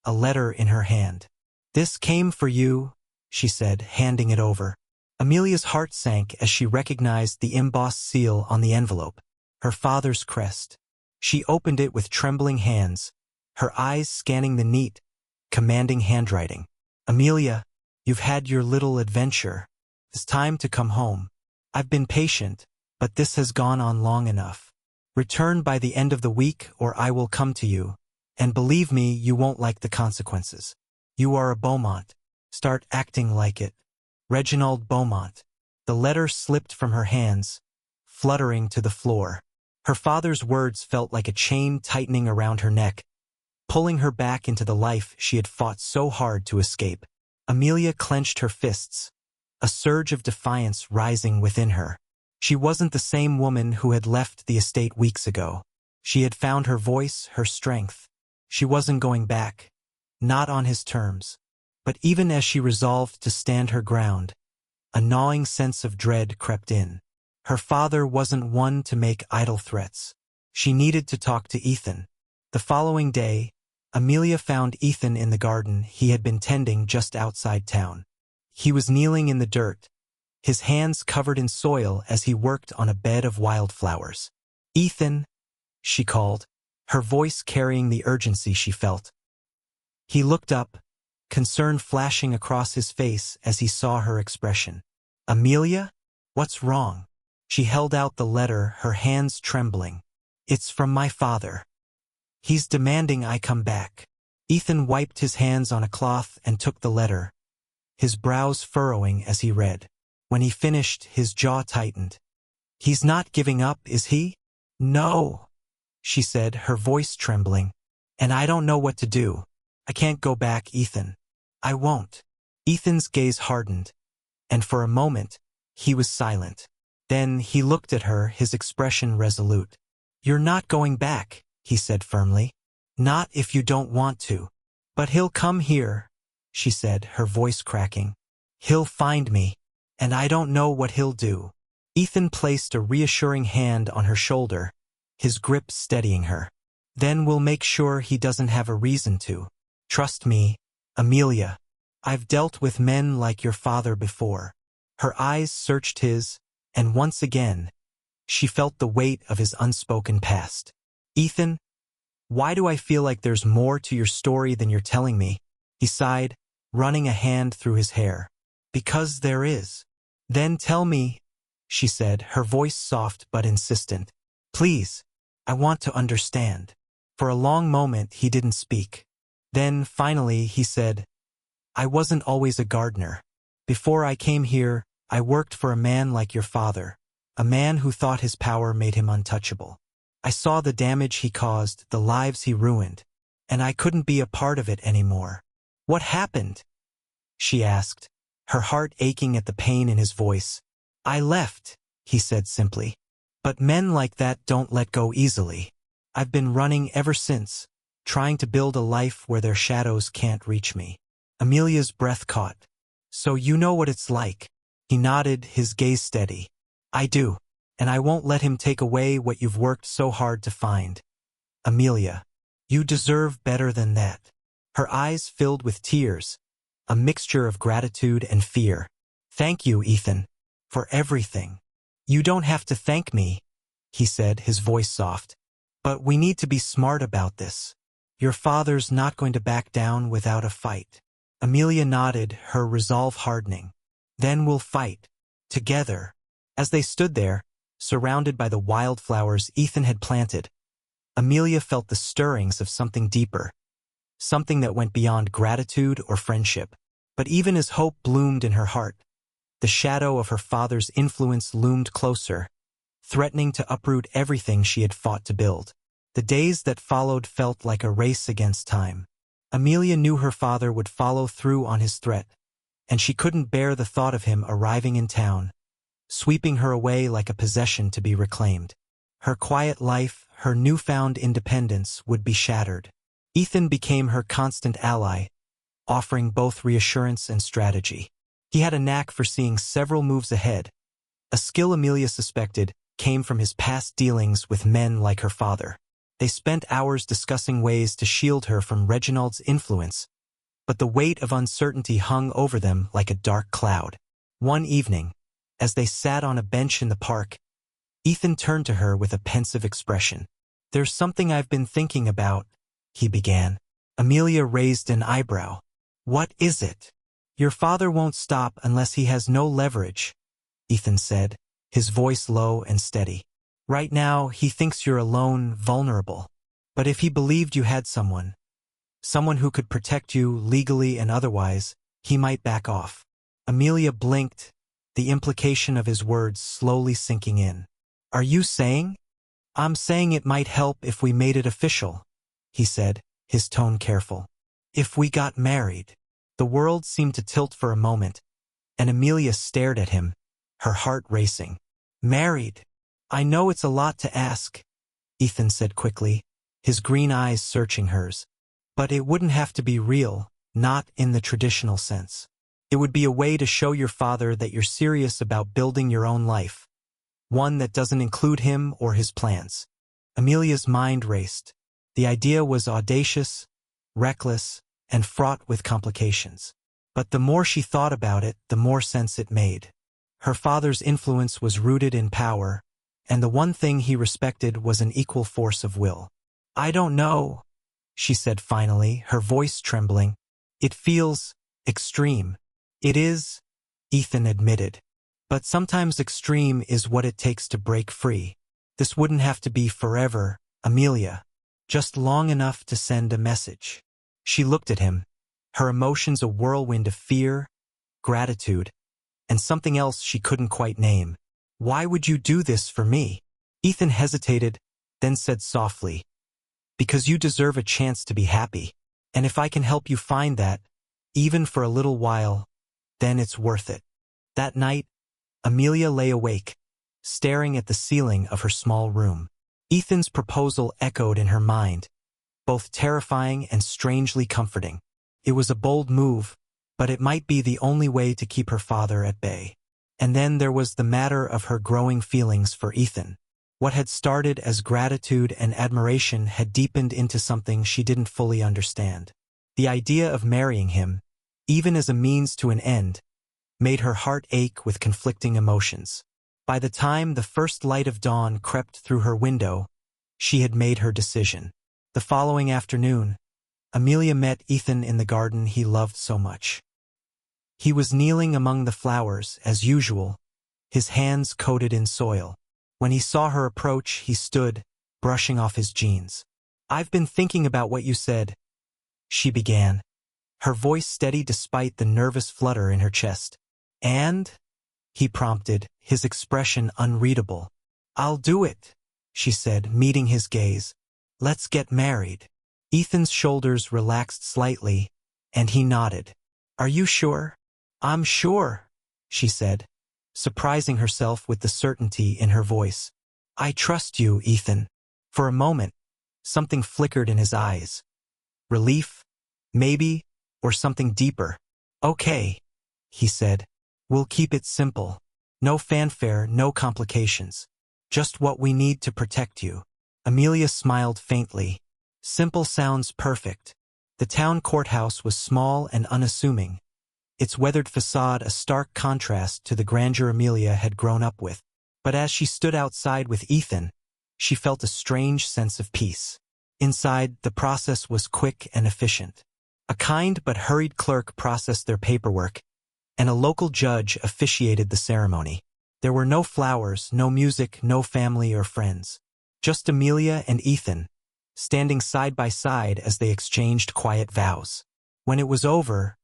a letter in her hand. "This came for you," she said, handing it over. Amelia's heart sank as she recognized the embossed seal on the envelope, her father's crest. She opened it with trembling hands, her eyes scanning the neat, commanding handwriting. "Amelia, you've had your little adventure. It's time to come home. I've been patient, but this has gone on long enough. Return by the end of the week or I will come to you, and believe me, you won't like the consequences. You are a Beaumont. Start acting like it. Reginald Beaumont." The letter slipped from her hands, fluttering to the floor. Her father's words felt like a chain tightening around her neck, pulling her back into the life she had fought so hard to escape. Amelia clenched her fists, a surge of defiance rising within her. She wasn't the same woman who had left the estate weeks ago. She had found her voice, her strength. She wasn't going back, not on his terms. But even as she resolved to stand her ground, a gnawing sense of dread crept in. Her father wasn't one to make idle threats. She needed to talk to Ethan. The following day, Amelia found Ethan in the garden he had been tending just outside town. He was kneeling in the dirt, his hands covered in soil as he worked on a bed of wildflowers. "Ethan," she called, her voice carrying the urgency she felt. He looked up, concern flashing across his face as he saw her expression. "Amelia? What's wrong?" She held out the letter, her hands trembling. "It's from my father. He's demanding I come back." Ethan wiped his hands on a cloth and took the letter, his brows furrowing as he read. When he finished, his jaw tightened. "He's not giving up, is he?" "No," she said, her voice trembling. "And I don't know what to do. I can't go back, Ethan. I won't." Ethan's gaze hardened, and for a moment, he was silent. Then he looked at her, his expression resolute. "You're not going back," he said firmly. "Not if you don't want to. But he'll come here," she said, her voice cracking. "He'll find me, and I don't know what he'll do." Ethan placed a reassuring hand on her shoulder, his grip steadying her. "Then we'll make sure he doesn't have a reason to. Trust me, Amelia. I've dealt with men like your father before." Her eyes searched his, and once again, she felt the weight of his unspoken past. "Ethan, why do I feel like there's more to your story than you're telling me?" He sighed, running a hand through his hair. "Because there is." "Then tell me," she said, her voice soft but insistent. "Please, I want to understand." For a long moment he didn't speak. Then, finally, he said, "I wasn't always a gardener. Before I came here, I worked for a man like your father, a man who thought his power made him untouchable. I saw the damage he caused, the lives he ruined, and I couldn't be a part of it anymore." "What happened?" she asked, her heart aching at the pain in his voice. "I left," he said simply. "But men like that don't let go easily. I've been running ever since, trying to build a life where their shadows can't reach me." Amelia's breath caught. "So you know what it's like." He nodded, his gaze steady. "I do, and I won't let him take away what you've worked so hard to find. Amelia, you deserve better than that." Her eyes filled with tears, a mixture of gratitude and fear. "Thank you, Ethan, for everything." "You don't have to thank me," he said, his voice soft. "But we need to be smart about this. Your father's not going to back down without a fight." Amelia nodded, her resolve hardening. "Then we'll fight. Together." As they stood there, surrounded by the wildflowers Ethan had planted, Amelia felt the stirrings of something deeper, something that went beyond gratitude or friendship. But even as hope bloomed in her heart, the shadow of her father's influence loomed closer, threatening to uproot everything she had fought to build. The days that followed felt like a race against time. Amelia knew her father would follow through on his threat, and she couldn't bear the thought of him arriving in town, sweeping her away like a possession to be reclaimed. Her quiet life, her newfound independence, would be shattered. Ethan became her constant ally, offering both reassurance and strategy. He had a knack for seeing several moves ahead. A skill Amelia suspected came from his past dealings with men like her father. They spent hours discussing ways to shield her from Reginald's influence, but the weight of uncertainty hung over them like a dark cloud. One evening, as they sat on a bench in the park, Ethan turned to her with a pensive expression. "There's something I've been thinking about," he began. Amelia raised an eyebrow. "What is it?" "Your father won't stop unless he has no leverage," Ethan said, his voice low and steady. "Right now, he thinks you're alone, vulnerable. But if he believed you had someone who could protect you legally and otherwise, he might back off." Amelia blinked, the implication of his words slowly sinking in. "Are you saying?" "I'm saying it might help if we made it official," he said, his tone careful. "If we got married." The world seemed to tilt for a moment, and Amelia stared at him, her heart racing. "Married? I know it's a lot to ask," Ethan said quickly, his green eyes searching hers. "But it wouldn't have to be real, not in the traditional sense. It would be a way to show your father that you're serious about building your own life, one that doesn't include him or his plans." Amelia's mind raced. The idea was audacious, reckless, and fraught with complications. But the more she thought about it, the more sense it made. Her father's influence was rooted in power, and the one thing he respected was an equal force of will. "I don't know," she said finally, her voice trembling. "It feels extreme." "It is," Ethan admitted. "But sometimes extreme is what it takes to break free. This wouldn't have to be forever, Amelia. Just long enough to send a message." She looked at him, her emotions a whirlwind of fear, gratitude, and something else she couldn't quite name. "Why would you do this for me?" Ethan hesitated, then said softly, "Because you deserve a chance to be happy. And if I can help you find that, even for a little while, then it's worth it." That night, Amelia lay awake, staring at the ceiling of her small room. Ethan's proposal echoed in her mind, both terrifying and strangely comforting. It was a bold move, but it might be the only way to keep her father at bay. And then there was the matter of her growing feelings for Ethan. What had started as gratitude and admiration had deepened into something she didn't fully understand. The idea of marrying him, even as a means to an end, made her heart ache with conflicting emotions. By the time the first light of dawn crept through her window, she had made her decision. The following afternoon, Amelia met Ethan in the garden he loved so much. He was kneeling among the flowers, as usual, his hands coated in soil. When he saw her approach, he stood, brushing off his jeans. "I've been thinking about what you said," she began, her voice steady despite the nervous flutter in her chest. "And?" he prompted, his expression unreadable. "I'll do it," she said, meeting his gaze. "Let's get married." Ethan's shoulders relaxed slightly, and he nodded. "Are you sure?" "I'm sure," she said, surprising herself with the certainty in her voice. "I trust you, Ethan." For a moment, something flickered in his eyes. Relief, maybe, or something deeper. "Okay," he said. "We'll keep it simple. No fanfare, no complications. Just what we need to protect you." Amelia smiled faintly. Simple sounds perfect. The town courthouse was small and unassuming, its weathered facade a stark contrast to the grandeur Amelia had grown up with. But as she stood outside with Ethan, she felt a strange sense of peace. Inside, the process was quick and efficient. A kind but hurried clerk processed their paperwork, and a local judge officiated the ceremony. There were no flowers, no music, no family or friends. Just Amelia and Ethan, standing side by side as they exchanged quiet vows. When it was over,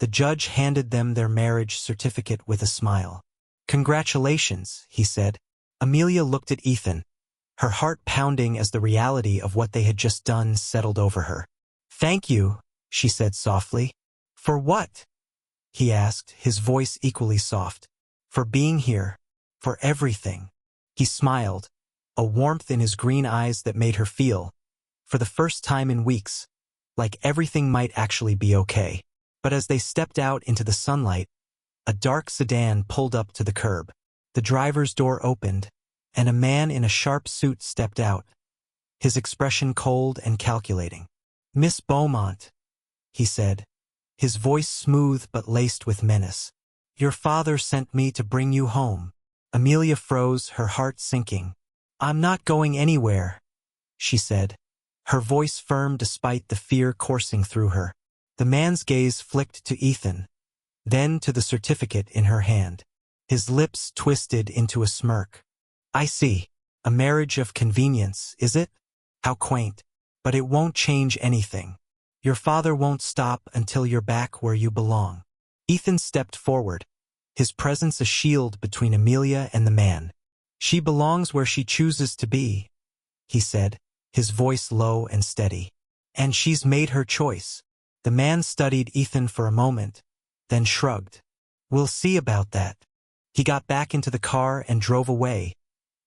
the judge handed them their marriage certificate with a smile. "Congratulations," he said. Amelia looked at Ethan, her heart pounding as the reality of what they had just done settled over her. "Thank you," she said softly. "For what?" he asked, his voice equally soft. "For being here. For everything." He smiled, a warmth in his green eyes that made her feel, for the first time in weeks, like everything might actually be okay. But as they stepped out into the sunlight, a dark sedan pulled up to the curb. The driver's door opened, and a man in a sharp suit stepped out, his expression cold and calculating. "Miss Beaumont," he said, his voice smooth but laced with menace. "Your father sent me to bring you home." Amelia froze, her heart sinking. "I'm not going anywhere," she said, her voice firm despite the fear coursing through her. The man's gaze flicked to Ethan, then to the certificate in her hand. His lips twisted into a smirk. "I see. A marriage of convenience, is it? How quaint. But it won't change anything. Your father won't stop until you're back where you belong." Ethan stepped forward, his presence a shield between Amelia and the man. "She belongs where she chooses to be," he said, his voice low and steady. "And she's made her choice." The man studied Ethan for a moment, then shrugged. "We'll see about that." He got back into the car and drove away,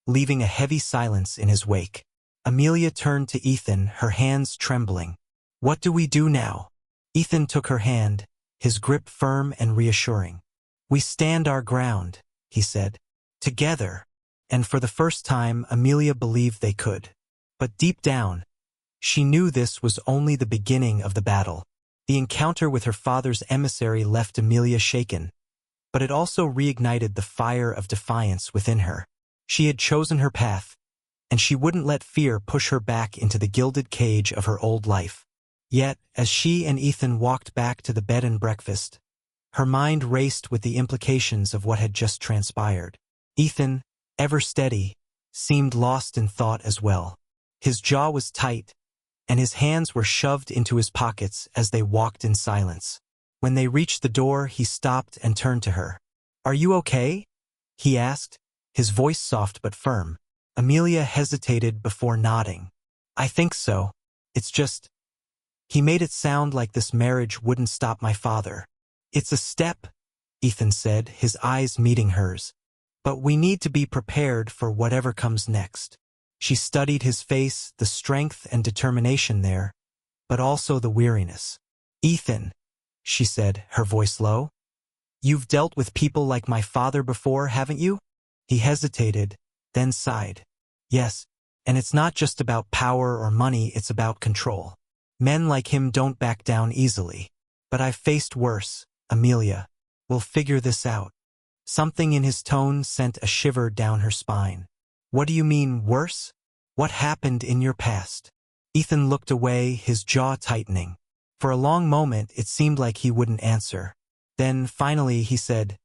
leaving a heavy silence in his wake. Amelia turned to Ethan, her hands trembling. "What do we do now?" Ethan took her hand, his grip firm and reassuring. "We stand our ground," he said. "Together." And for the first time, Amelia believed they could. But deep down, she knew this was only the beginning of the battle. The encounter with her father's emissary left Amelia shaken, but it also reignited the fire of defiance within her. She had chosen her path, and she wouldn't let fear push her back into the gilded cage of her old life. Yet, as she and Ethan walked back to the bed and breakfast, her mind raced with the implications of what had just transpired. Ethan, ever steady, seemed lost in thought as well. His jaw was tight, and his hands were shoved into his pockets as they walked in silence. When they reached the door, he stopped and turned to her. "Are you okay?" he asked, his voice soft but firm. Amelia hesitated before nodding. "I think so. It's just..." He made it sound like this marriage wouldn't stop my father. "It's a step," Ethan said, his eyes meeting hers. "But we need to be prepared for whatever comes next." She studied his face, the strength and determination there, but also the weariness. "Ethan," she said, her voice low, "you've dealt with people like my father before, haven't you?" He hesitated, then sighed. "Yes, and it's not just about power or money, it's about control. Men like him don't back down easily. But I've faced worse, Amelia. We'll figure this out." Something in his tone sent a shiver down her spine. "What do you mean, worse? What happened in your past?" Ethan looked away, his jaw tightening. For a long moment, it seemed like he wouldn't answer. Then, finally, he said,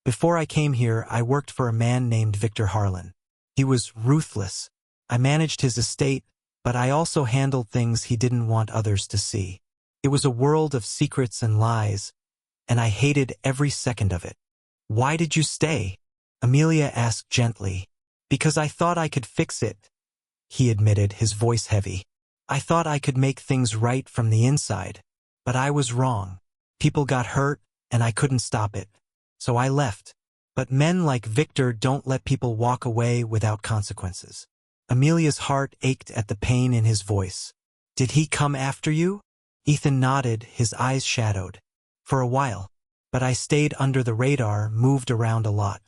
"Before I came here, I worked for a man named Victor Harlan. He was ruthless. I managed his estate, but I also handled things he didn't want others to see. It was a world of secrets and lies, and I hated every second of it." "Why did you stay?" Amelia asked gently. "Because I thought I could fix it," he admitted, his voice heavy. "I thought I could make things right from the inside. But I was wrong. People got hurt, and I couldn't stop it. So I left. But men like Victor don't let people walk away without consequences." Amelia's heart ached at the pain in his voice. "Did he come after you?" Ethan nodded, his eyes shadowed. "For a while. But I stayed under the radar, moved around a lot.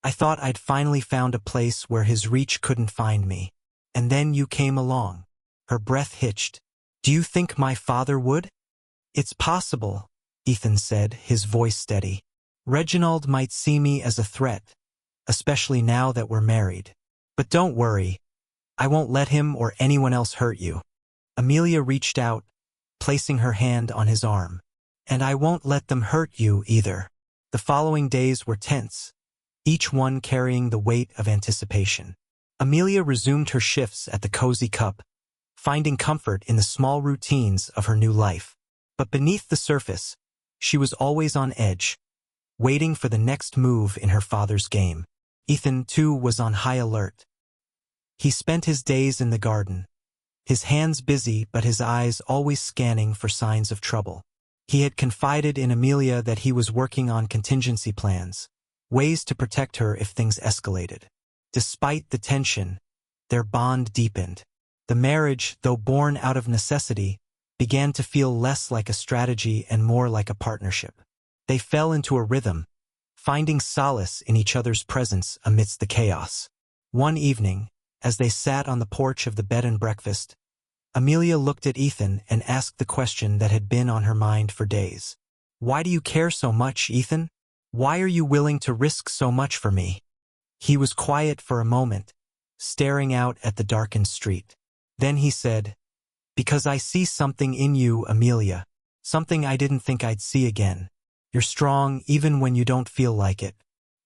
I thought I'd finally found a place where his reach couldn't find me. And then you came along." Her breath hitched. "Do you think my father would?" "It's possible," Ethan said, his voice steady. "Reginald might see me as a threat, especially now that we're married. But don't worry. I won't let him or anyone else hurt you." Amelia reached out, placing her hand on his arm. "And I won't let them hurt you either." The following days were tense, each one carrying the weight of anticipation. Amelia resumed her shifts at the Cozy Cup, finding comfort in the small routines of her new life. But beneath the surface, she was always on edge, waiting for the next move in her father's game. Ethan, too, was on high alert. He spent his days in the garden, his hands busy but his eyes always scanning for signs of trouble. He had confided in Amelia that he was working on contingency plans, ways to protect her if things escalated. Despite the tension, their bond deepened. The marriage, though born out of necessity, began to feel less like a strategy and more like a partnership. They fell into a rhythm, finding solace in each other's presence amidst the chaos. One evening, as they sat on the porch of the bed and breakfast, Amelia looked at Ethan and asked the question that had been on her mind for days. "Why do you care so much, Ethan? Why are you willing to risk so much for me?" He was quiet for a moment, staring out at the darkened street. Then he said, "Because I see something in you, Amelia, something I didn't think I'd see again. You're strong even when you don't feel like it.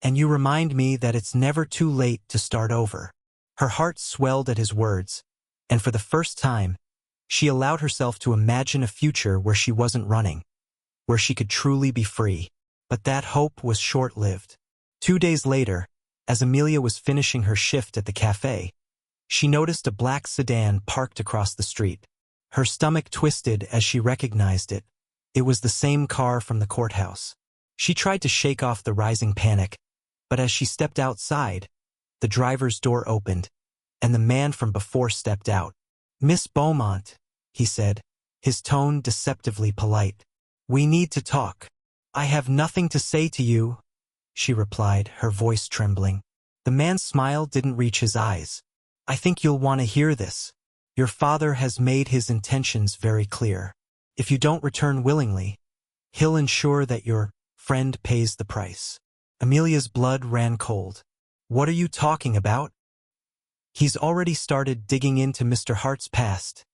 And you remind me that it's never too late to start over." Her heart swelled at his words, and for the first time, she allowed herself to imagine a future where she wasn't running, where she could truly be free. But that hope was short-lived. 2 days later, as Amelia was finishing her shift at the cafe, she noticed a black sedan parked across the street. Her stomach twisted as she recognized it. It was the same car from the courthouse. She tried to shake off the rising panic, but as she stepped outside, the driver's door opened, and the man from before stepped out. "Miss Beaumont," he said, his tone deceptively polite. "We need to talk." "I have nothing to say to you," she replied, her voice trembling. The man's smile didn't reach his eyes. "I think you'll want to hear this. Your father has made his intentions very clear. If you don't return willingly, he'll ensure that your friend pays the price." Amelia's blood ran cold. "What are you talking about?" "He's already started digging into Mr. Hart's past,"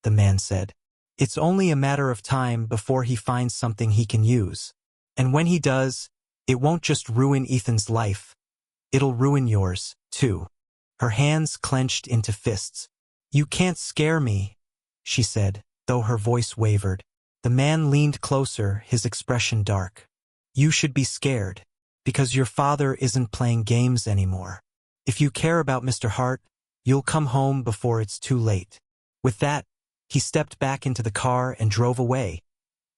the man said. "It's only a matter of time before he finds something he can use. And when he does, it won't just ruin Ethan's life. It'll ruin yours, too." Her hands clenched into fists. "You can't scare me," she said, though her voice wavered. The man leaned closer, his expression dark. "You should be scared, because your father isn't playing games anymore. If you care about Mr. Hart, you'll come home before it's too late." With that, he stepped back into the car and drove away,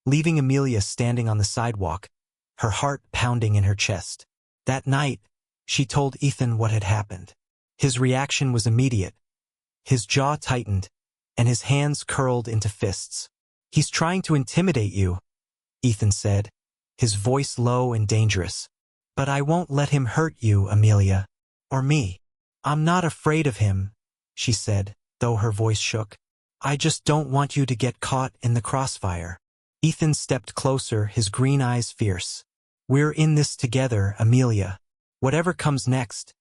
leaving Amelia standing on the sidewalk, her heart pounding in her chest. That night, she told Ethan what had happened. His reaction was immediate. His jaw tightened, and his hands curled into fists. "He's trying to intimidate you," Ethan said, his voice low and dangerous. "But I won't let him hurt you, Amelia. Or me." "I'm not afraid of him," she said, though her voice shook. "I just don't want you to get caught in the crossfire." Ethan stepped closer, his green eyes fierce. "We're in this together, Amelia. Whatever comes next,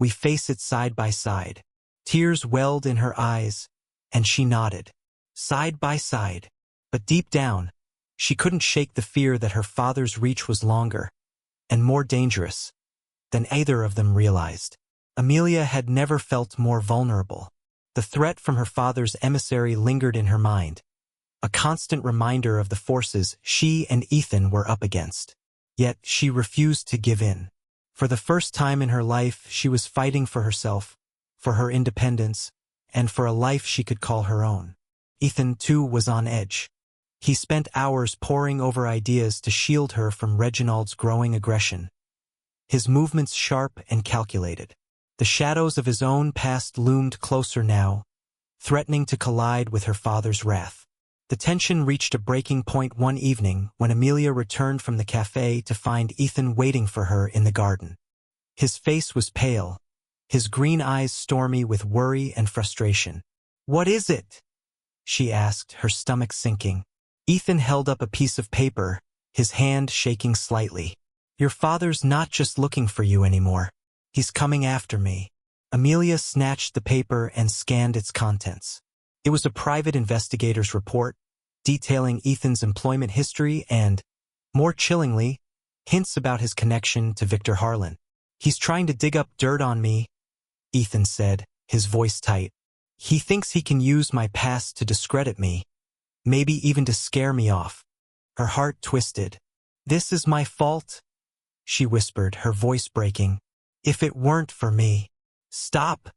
we face it side by side." Tears welled in her eyes, and she nodded. Side by side. But deep down, she couldn't shake the fear that her father's reach was longer and more dangerous than either of them realized. Amelia had never felt more vulnerable. The threat from her father's emissary lingered in her mind, a constant reminder of the forces she and Ethan were up against. Yet she refused to give in. For the first time in her life, she was fighting for herself, for her independence, and for a life she could call her own. Ethan, too, was on edge. He spent hours poring over ideas to shield her from Reginald's growing aggression, his movements sharp and calculated. The shadows of his own past loomed closer now, threatening to collide with her father's wrath. The tension reached a breaking point one evening when Amelia returned from the cafe to find Ethan waiting for her in the garden. His face was pale, his green eyes stormy with worry and frustration. "What is it?" she asked, her stomach sinking. Ethan held up a piece of paper, his hand shaking slightly. "Your father's not just looking for you anymore. He's coming after me." Amelia snatched the paper and scanned its contents. It was a private investigator's report, detailing Ethan's employment history and, more chillingly, hints about his connection to Victor Harlan. "He's trying to dig up dirt on me," Ethan said, his voice tight. "He thinks he can use my past to discredit me, maybe even to scare me off." Her heart twisted. "This is my fault," she whispered, her voice breaking. "If it weren't for me." "Stop,"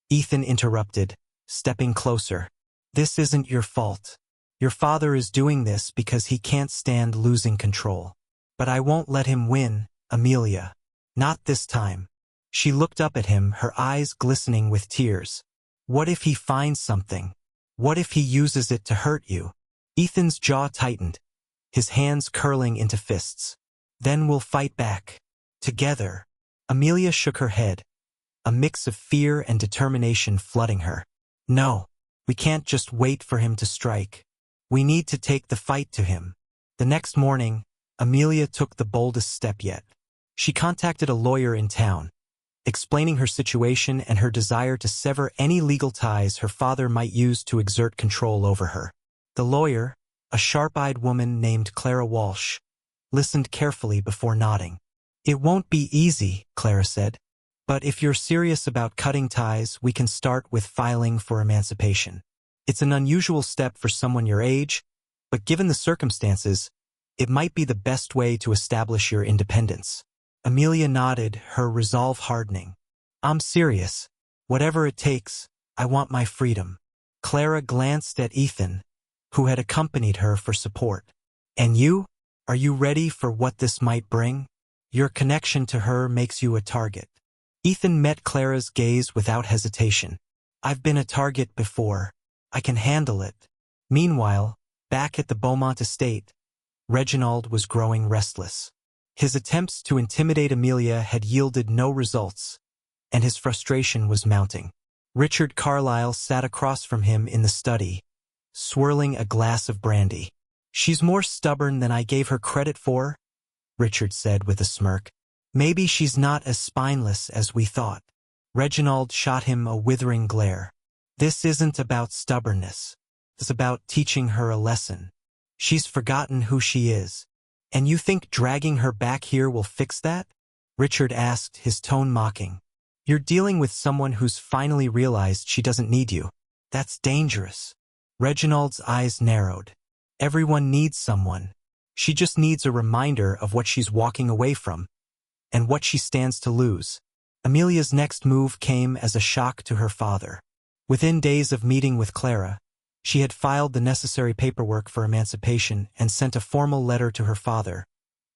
Ethan interrupted, stepping closer. This isn't your fault. Your father is doing this because he can't stand losing control. But I won't let him win, Amelia. Not this time. She looked up at him, her eyes glistening with tears. What if he finds something? What if he uses it to hurt you? Ethan's jaw tightened, his hands curling into fists. Then we'll fight back. Together. Amelia shook her head, a mix of fear and determination flooding her. No, we can't just wait for him to strike. We need to take the fight to him. The next morning, Amelia took the boldest step yet. She contacted a lawyer in town, explaining her situation and her desire to sever any legal ties her father might use to exert control over her. The lawyer, a sharp-eyed woman named Clara Walsh, listened carefully before nodding. It won't be easy, Clara said. But if you're serious about cutting ties, we can start with filing for emancipation. It's an unusual step for someone your age, but given the circumstances, it might be the best way to establish your independence. Amelia nodded, her resolve hardening. I'm serious. Whatever it takes, I want my freedom. Clara glanced at Ethan, who had accompanied her for support. And you? Are you ready for what this might bring? Your connection to her makes you a target. Ethan met Clara's gaze without hesitation. I've been a target before. I can handle it. Meanwhile, back at the Beaumont estate, Reginald was growing restless. His attempts to intimidate Amelia had yielded no results, and his frustration was mounting. Richard Carlyle sat across from him in the study, swirling a glass of brandy. She's more stubborn than I gave her credit for, Richard said with a smirk. Maybe she's not as spineless as we thought. Reginald shot him a withering glare. This isn't about stubbornness. It's about teaching her a lesson. She's forgotten who she is. And you think dragging her back here will fix that? Richard asked, his tone mocking. You're dealing with someone who's finally realized she doesn't need you. That's dangerous. Reginald's eyes narrowed. Everyone needs someone. She just needs a reminder of what she's walking away from, and what she stands to lose. Amelia's next move came as a shock to her father. Within days of meeting with Clara, she had filed the necessary paperwork for emancipation and sent a formal letter to her father,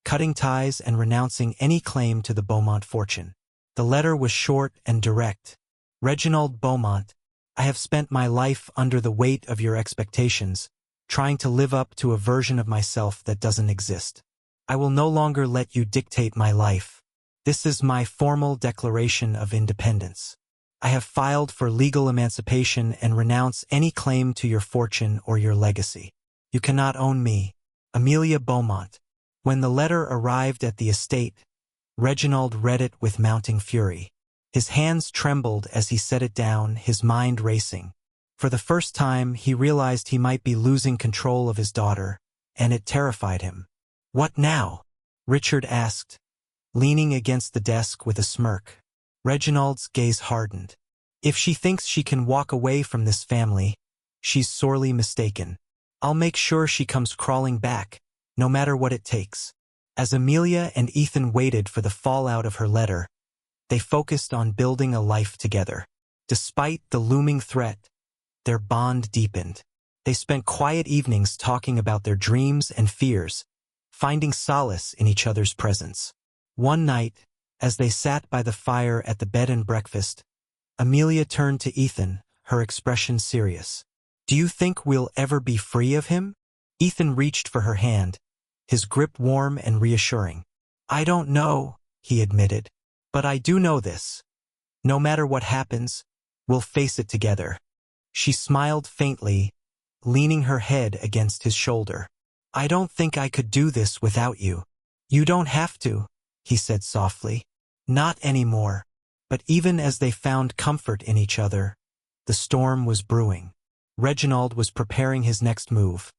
cutting ties and renouncing any claim to the Beaumont fortune. The letter was short and direct. Reginald Beaumont, I have spent my life under the weight of your expectations, trying to live up to a version of myself that doesn't exist. I will no longer let you dictate my life. This is my formal declaration of independence. I have filed for legal emancipation and renounce any claim to your fortune or your legacy. You cannot own me, Amelia Beaumont. When the letter arrived at the estate, Reginald read it with mounting fury. His hands trembled as he set it down, his mind racing. For the first time, he realized he might be losing control of his daughter, and it terrified him. What now? Richard asked, leaning against the desk with a smirk. Reginald's gaze hardened. If she thinks she can walk away from this family, she's sorely mistaken. I'll make sure she comes crawling back, no matter what it takes. As Amelia and Ethan waited for the fallout of her letter, they focused on building a life together. Despite the looming threat, their bond deepened. They spent quiet evenings talking about their dreams and fears, finding solace in each other's presence. One night, as they sat by the fire at the bed and breakfast, Amelia turned to Ethan, her expression serious. Do you think we'll ever be free of him? Ethan reached for her hand, his grip warm and reassuring. I don't know, he admitted, but I do know this. No matter what happens, we'll face it together. She smiled faintly, leaning her head against his shoulder. I don't think I could do this without you. You don't have to, he said softly. Not anymore. But even as they found comfort in each other, the storm was brewing. Reginald was preparing his next move,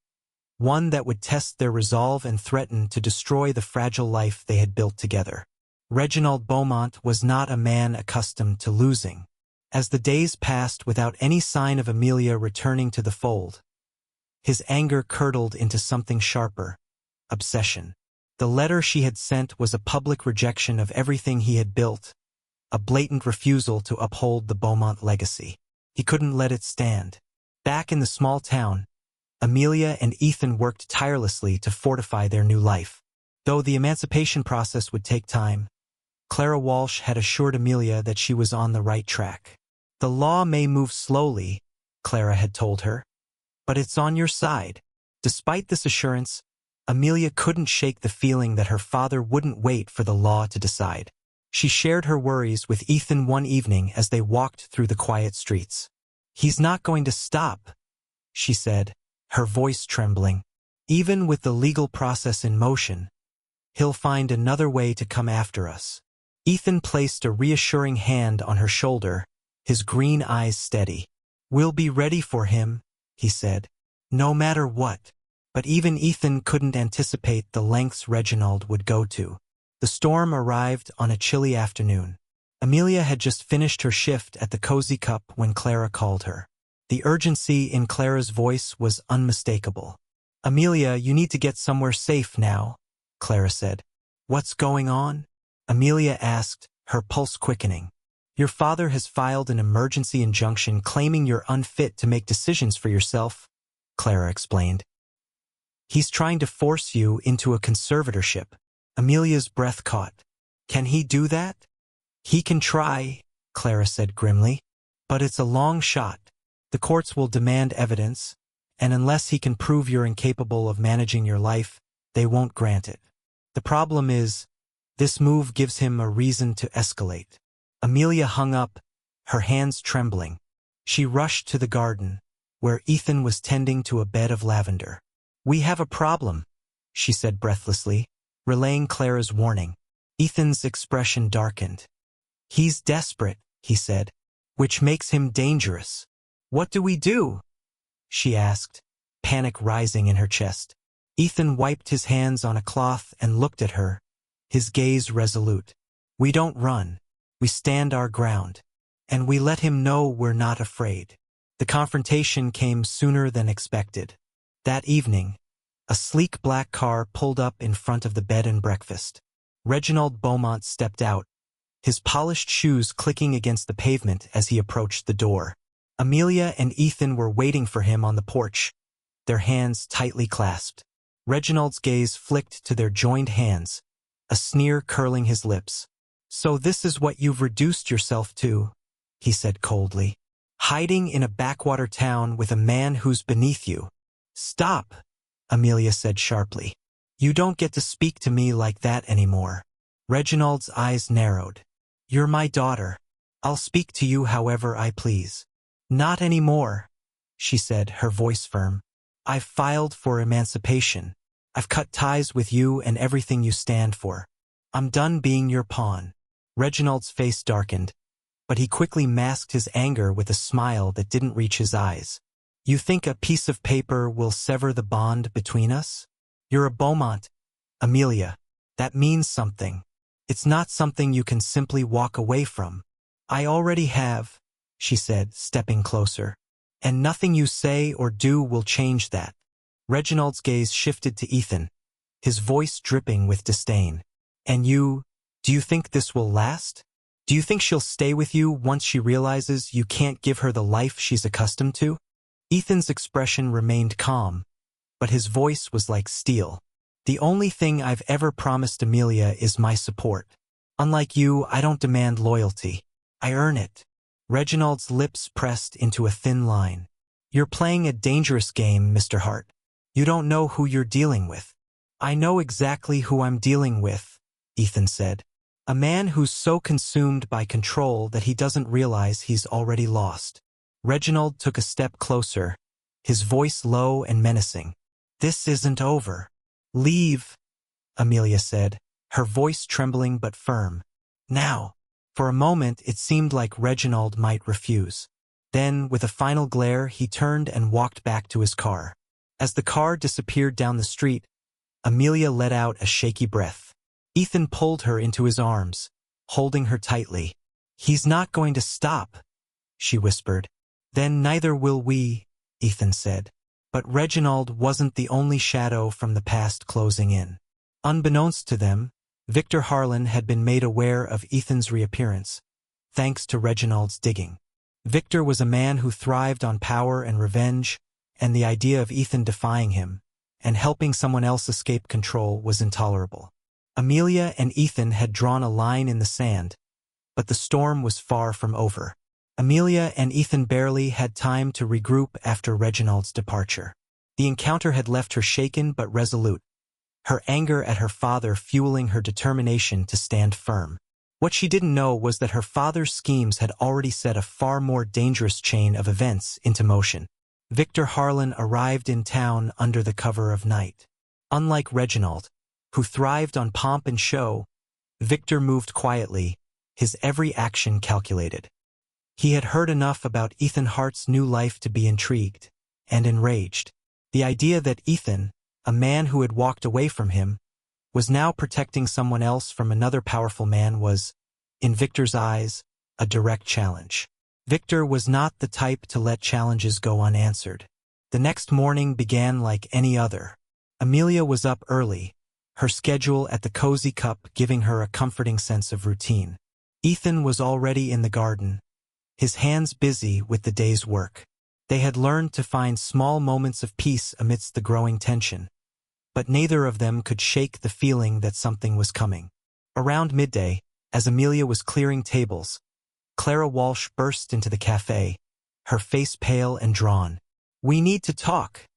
one that would test their resolve and threaten to destroy the fragile life they had built together. Reginald Beaumont was not a man accustomed to losing. As the days passed without any sign of Amelia returning to the fold, his anger curdled into something sharper: obsession. The letter she had sent was a public rejection of everything he had built, a blatant refusal to uphold the Beaumont legacy. He couldn't let it stand. Back in the small town, Amelia and Ethan worked tirelessly to fortify their new life. Though the emancipation process would take time, Clara Walsh had assured Amelia that she was on the right track. "The law may move slowly," Clara had told her, "but it's on your side." Despite this assurance, Amelia couldn't shake the feeling that her father wouldn't wait for the law to decide. She shared her worries with Ethan one evening as they walked through the quiet streets. "He's not going to stop," she said, her voice trembling. "Even with the legal process in motion, he'll find another way to come after us." Ethan placed a reassuring hand on her shoulder, his green eyes steady. "We'll be ready for him," he said, "no matter what." But even Ethan couldn't anticipate the lengths Reginald would go to. The storm arrived on a chilly afternoon. Amelia had just finished her shift at the Cozy Cup when Clara called her. The urgency in Clara's voice was unmistakable. "Amelia, you need to get somewhere safe now," Clara said. "What's going on?" Amelia asked, her pulse quickening. "Your father has filed an emergency injunction claiming you're unfit to make decisions for yourself," Clara explained. "He's trying to force you into a conservatorship." Amelia's breath caught. "Can he do that?" "He can try," Clara said grimly, "but it's a long shot. The courts will demand evidence, and unless he can prove you're incapable of managing your life, they won't grant it. The problem is, this move gives him a reason to escalate." Amelia hung up, her hands trembling. She rushed to the garden, where Ethan was tending to a bed of lavender. "We have a problem," she said breathlessly, relaying Clara's warning. Ethan's expression darkened. "He's desperate," he said, "which makes him dangerous." "What do we do?" she asked, panic rising in her chest. Ethan wiped his hands on a cloth and looked at her, his gaze resolute. "We don't run. We stand our ground. And we let him know we're not afraid." The confrontation came sooner than expected. That evening, a sleek black car pulled up in front of the bed and breakfast. Reginald Beaumont stepped out, his polished shoes clicking against the pavement as he approached the door. Amelia and Ethan were waiting for him on the porch, their hands tightly clasped. Reginald's gaze flicked to their joined hands, a sneer curling his lips. "So this is what you've reduced yourself to," he said coldly. "Hiding in a backwater town with a man who's beneath you." "Stop," Amelia said sharply. "You don't get to speak to me like that anymore." Reginald's eyes narrowed. "You're my daughter. I'll speak to you however I please." "Not anymore," she said, her voice firm. "I've filed for emancipation. I've cut ties with you and everything you stand for. I'm done being your pawn." Reginald's face darkened, but he quickly masked his anger with a smile that didn't reach his eyes. "You think a piece of paper will sever the bond between us? You're a Beaumont, Amelia. That means something. It's not something you can simply walk away from." "I already have," she said, stepping closer. "And nothing you say or do will change that." Reginald's gaze shifted to Ethan, his voice dripping with disdain. "And do you think this will last? Do you think she'll stay with you once she realizes you can't give her the life she's accustomed to?" Ethan's expression remained calm, but his voice was like steel. "The only thing I've ever promised Amelia is my support. Unlike you, I don't demand loyalty. I earn it." Reginald's lips pressed into a thin line. "You're playing a dangerous game, Mr. Hart. You don't know who you're dealing with." "I know exactly who I'm dealing with," Ethan said. "A man who's so consumed by control that he doesn't realize he's already lost." Reginald took a step closer, his voice low and menacing. "This isn't over." "Leave," Amelia said, her voice trembling but firm. "Now." For a moment it seemed like Reginald might refuse. Then, with a final glare, he turned and walked back to his car. As the car disappeared down the street, Amelia let out a shaky breath. Ethan pulled her into his arms, holding her tightly. "He's not going to stop," she whispered. "Then neither will we," Ethan said. But Reginald wasn't the only shadow from the past closing in. Unbeknownst to them, Victor Harlan had been made aware of Ethan's reappearance. thanks to Reginald's digging. Victor was a man who thrived on power and revenge, and the idea of Ethan defying him and helping someone else escape control was intolerable. Amelia and Ethan had drawn a line in the sand, but the storm was far from over. Amelia and Ethan barely had time to regroup after Reginald's departure. The encounter had left her shaken but resolute, her anger at her father fueling her determination to stand firm. What she didn't know was that her father's schemes had already set a far more dangerous chain of events into motion. Victor Harlan arrived in town under the cover of night. Unlike Reginald, who thrived on pomp and show, Victor moved quietly, his every action calculated. He had heard enough about Ethan Hart's new life to be intrigued and enraged. The idea that Ethan, a man who had walked away from him, was now protecting someone else from another powerful man was, in Victor's eyes, a direct challenge. Victor was not the type to let challenges go unanswered. The next morning began like any other. Amelia was up early, her schedule at the Cozy Cup giving her a comforting sense of routine. Ethan was already in the garden, his hands busy with the day's work. They had learned to find small moments of peace amidst the growing tension, but neither of them could shake the feeling that something was coming. Around midday, as Amelia was clearing tables, Clara Walsh burst into the cafe, her face pale and drawn. "We need to talk,"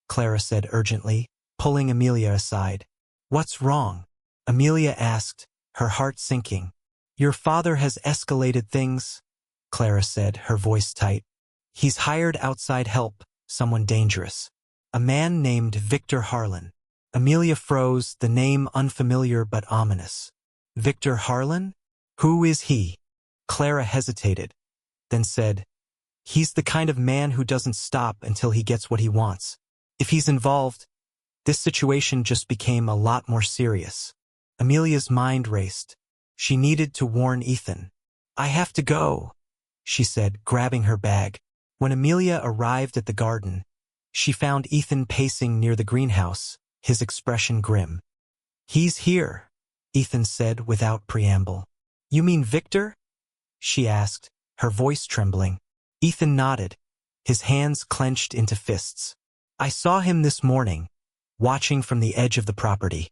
Clara said urgently, pulling Amelia aside. "What's wrong?" Amelia asked, her heart sinking. "Your father has escalated things," Clara said, her voice tight. "He's hired outside help, someone dangerous. A man named Victor Harlan." Amelia froze, the name unfamiliar but ominous. "Victor Harlan? Who is he?" Clara hesitated, then said, "He's the kind of man who doesn't stop until he gets what he wants. If he's involved, this situation just became a lot more serious." Amelia's mind raced. She needed to warn Ethan. "I have to go," she said, grabbing her bag. When Amelia arrived at the garden, she found Ethan pacing near the greenhouse, his expression grim. "He's here," Ethan said without preamble. "You mean Victor?" she asked, her voice trembling. Ethan nodded, his hands clenched into fists. "I saw him this morning, watching from the edge of the property.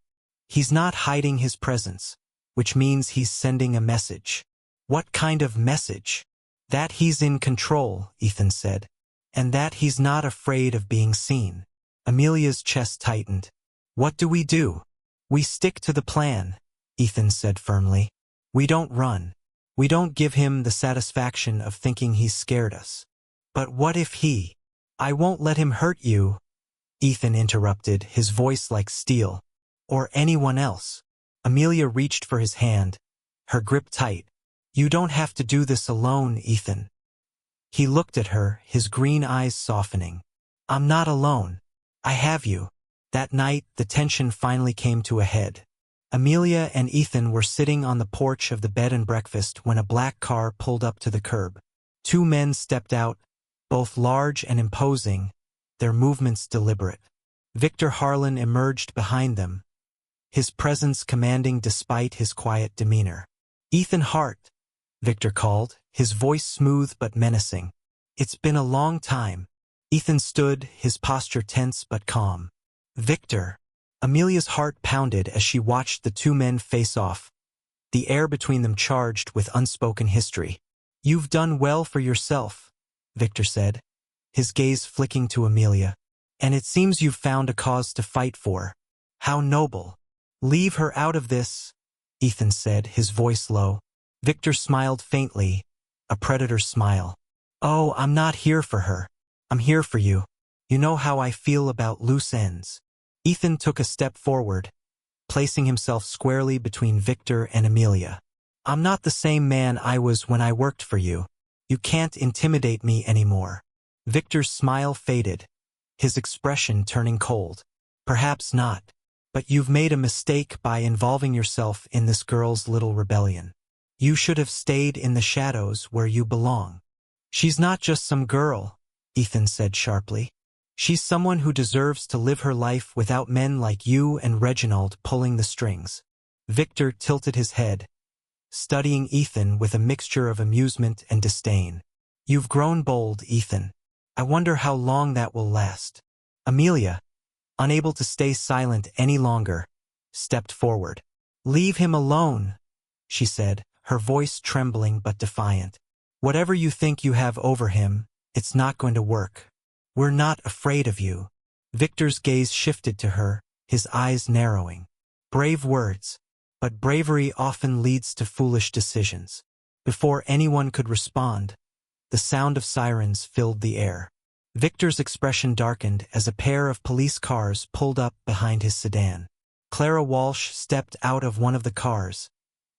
He's not hiding his presence, which means he's sending a message." "What kind of message?" "That he's in control," Ethan said, "and that he's not afraid of being seen." Amelia's chest tightened. "What do we do?" "We stick to the plan," Ethan said firmly. "We don't run. We don't give him the satisfaction of thinking he's scared us." "But what if he—" "I won't let him hurt you," Ethan interrupted, his voice like steel. "Or anyone else." Amelia reached for his hand, her grip tight. "You don't have to do this alone, Ethan." He looked at her, his green eyes softening. "I'm not alone. I have you." That night, the tension finally came to a head. Amelia and Ethan were sitting on the porch of the bed and breakfast when a black car pulled up to the curb. Two men stepped out, both large and imposing, their movements deliberate. Victor Harlan emerged behind them, his presence commanding despite his quiet demeanor. "Ethan Hart," Victor called, his voice smooth but menacing. "It's been a long time." Ethan stood, his posture tense but calm. "Victor." Amelia's heart pounded as she watched the two men face off, the air between them charged with unspoken history. "You've done well for yourself," Victor said, his gaze flicking to Amelia. "And it seems you've found a cause to fight for. How noble." "Leave her out of this," Ethan said, his voice low. Victor smiled faintly, a predator's smile. "Oh, I'm not here for her. I'm here for you. You know how I feel about loose ends." Ethan took a step forward, placing himself squarely between Victor and Amelia. "I'm not the same man I was when I worked for you. You can't intimidate me anymore." Victor's smile faded, his expression turning cold. "Perhaps not. But you've made a mistake by involving yourself in this girl's little rebellion. You should have stayed in the shadows where you belong." "She's not just some girl," Ethan said sharply. "She's someone who deserves to live her life without men like you and Reginald pulling the strings." Victor tilted his head, studying Ethan with a mixture of amusement and disdain. You've grown bold, Ethan. I wonder how long that will last. Amelia, unable to stay silent any longer, stepped forward. Leave him alone, she said, her voice trembling but defiant. Whatever you think you have over him, it's not going to work. We're not afraid of you. Victor's gaze shifted to her, his eyes narrowing. Brave words, but bravery often leads to foolish decisions. Before anyone could respond, the sound of sirens filled the air. Victor's expression darkened as a pair of police cars pulled up behind his sedan. Clara Walsh stepped out of one of the cars,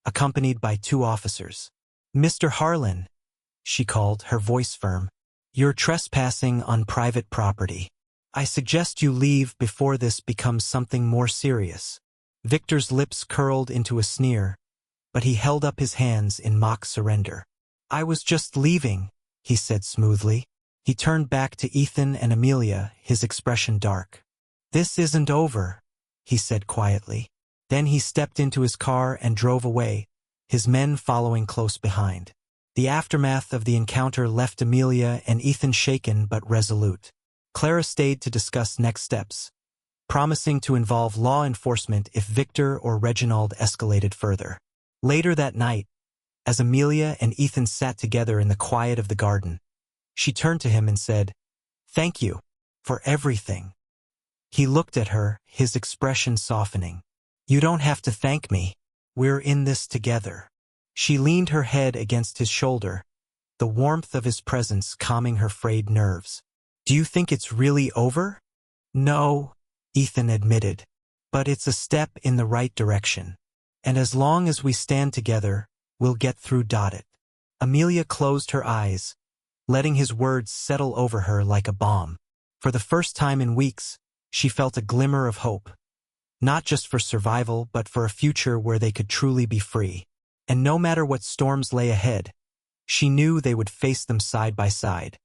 accompanied by 2 officers. Mr. Harlan, she called, her voice firm, you're trespassing on private property. I suggest you leave before this becomes something more serious. Victor's lips curled into a sneer, but he held up his hands in mock surrender. I was just leaving, he said smoothly. He turned back to Ethan and Amelia, his expression dark. This isn't over, he said quietly. Then he stepped into his car and drove away, his men following close behind. The aftermath of the encounter left Amelia and Ethan shaken but resolute. Clara stayed to discuss next steps, promising to involve law enforcement if Victor or Reginald escalated further. Later that night, as Amelia and Ethan sat together in the quiet of the garden, she turned to him and said, "Thank you for everything." He looked at her, his expression softening. "You don't have to thank me. We're in this together." She leaned her head against his shoulder, the warmth of his presence calming her frayed nerves. "Do you think it's really over?" "No," Ethan admitted, "but it's a step in the right direction. And as long as we stand together, we'll get through it." Amelia closed her eyes, letting his words settle over her like a bomb. For the first time in weeks, she felt a glimmer of hope, not just for survival but for a future where they could truly be free. And no matter what storms lay ahead, she knew they would face them side by side.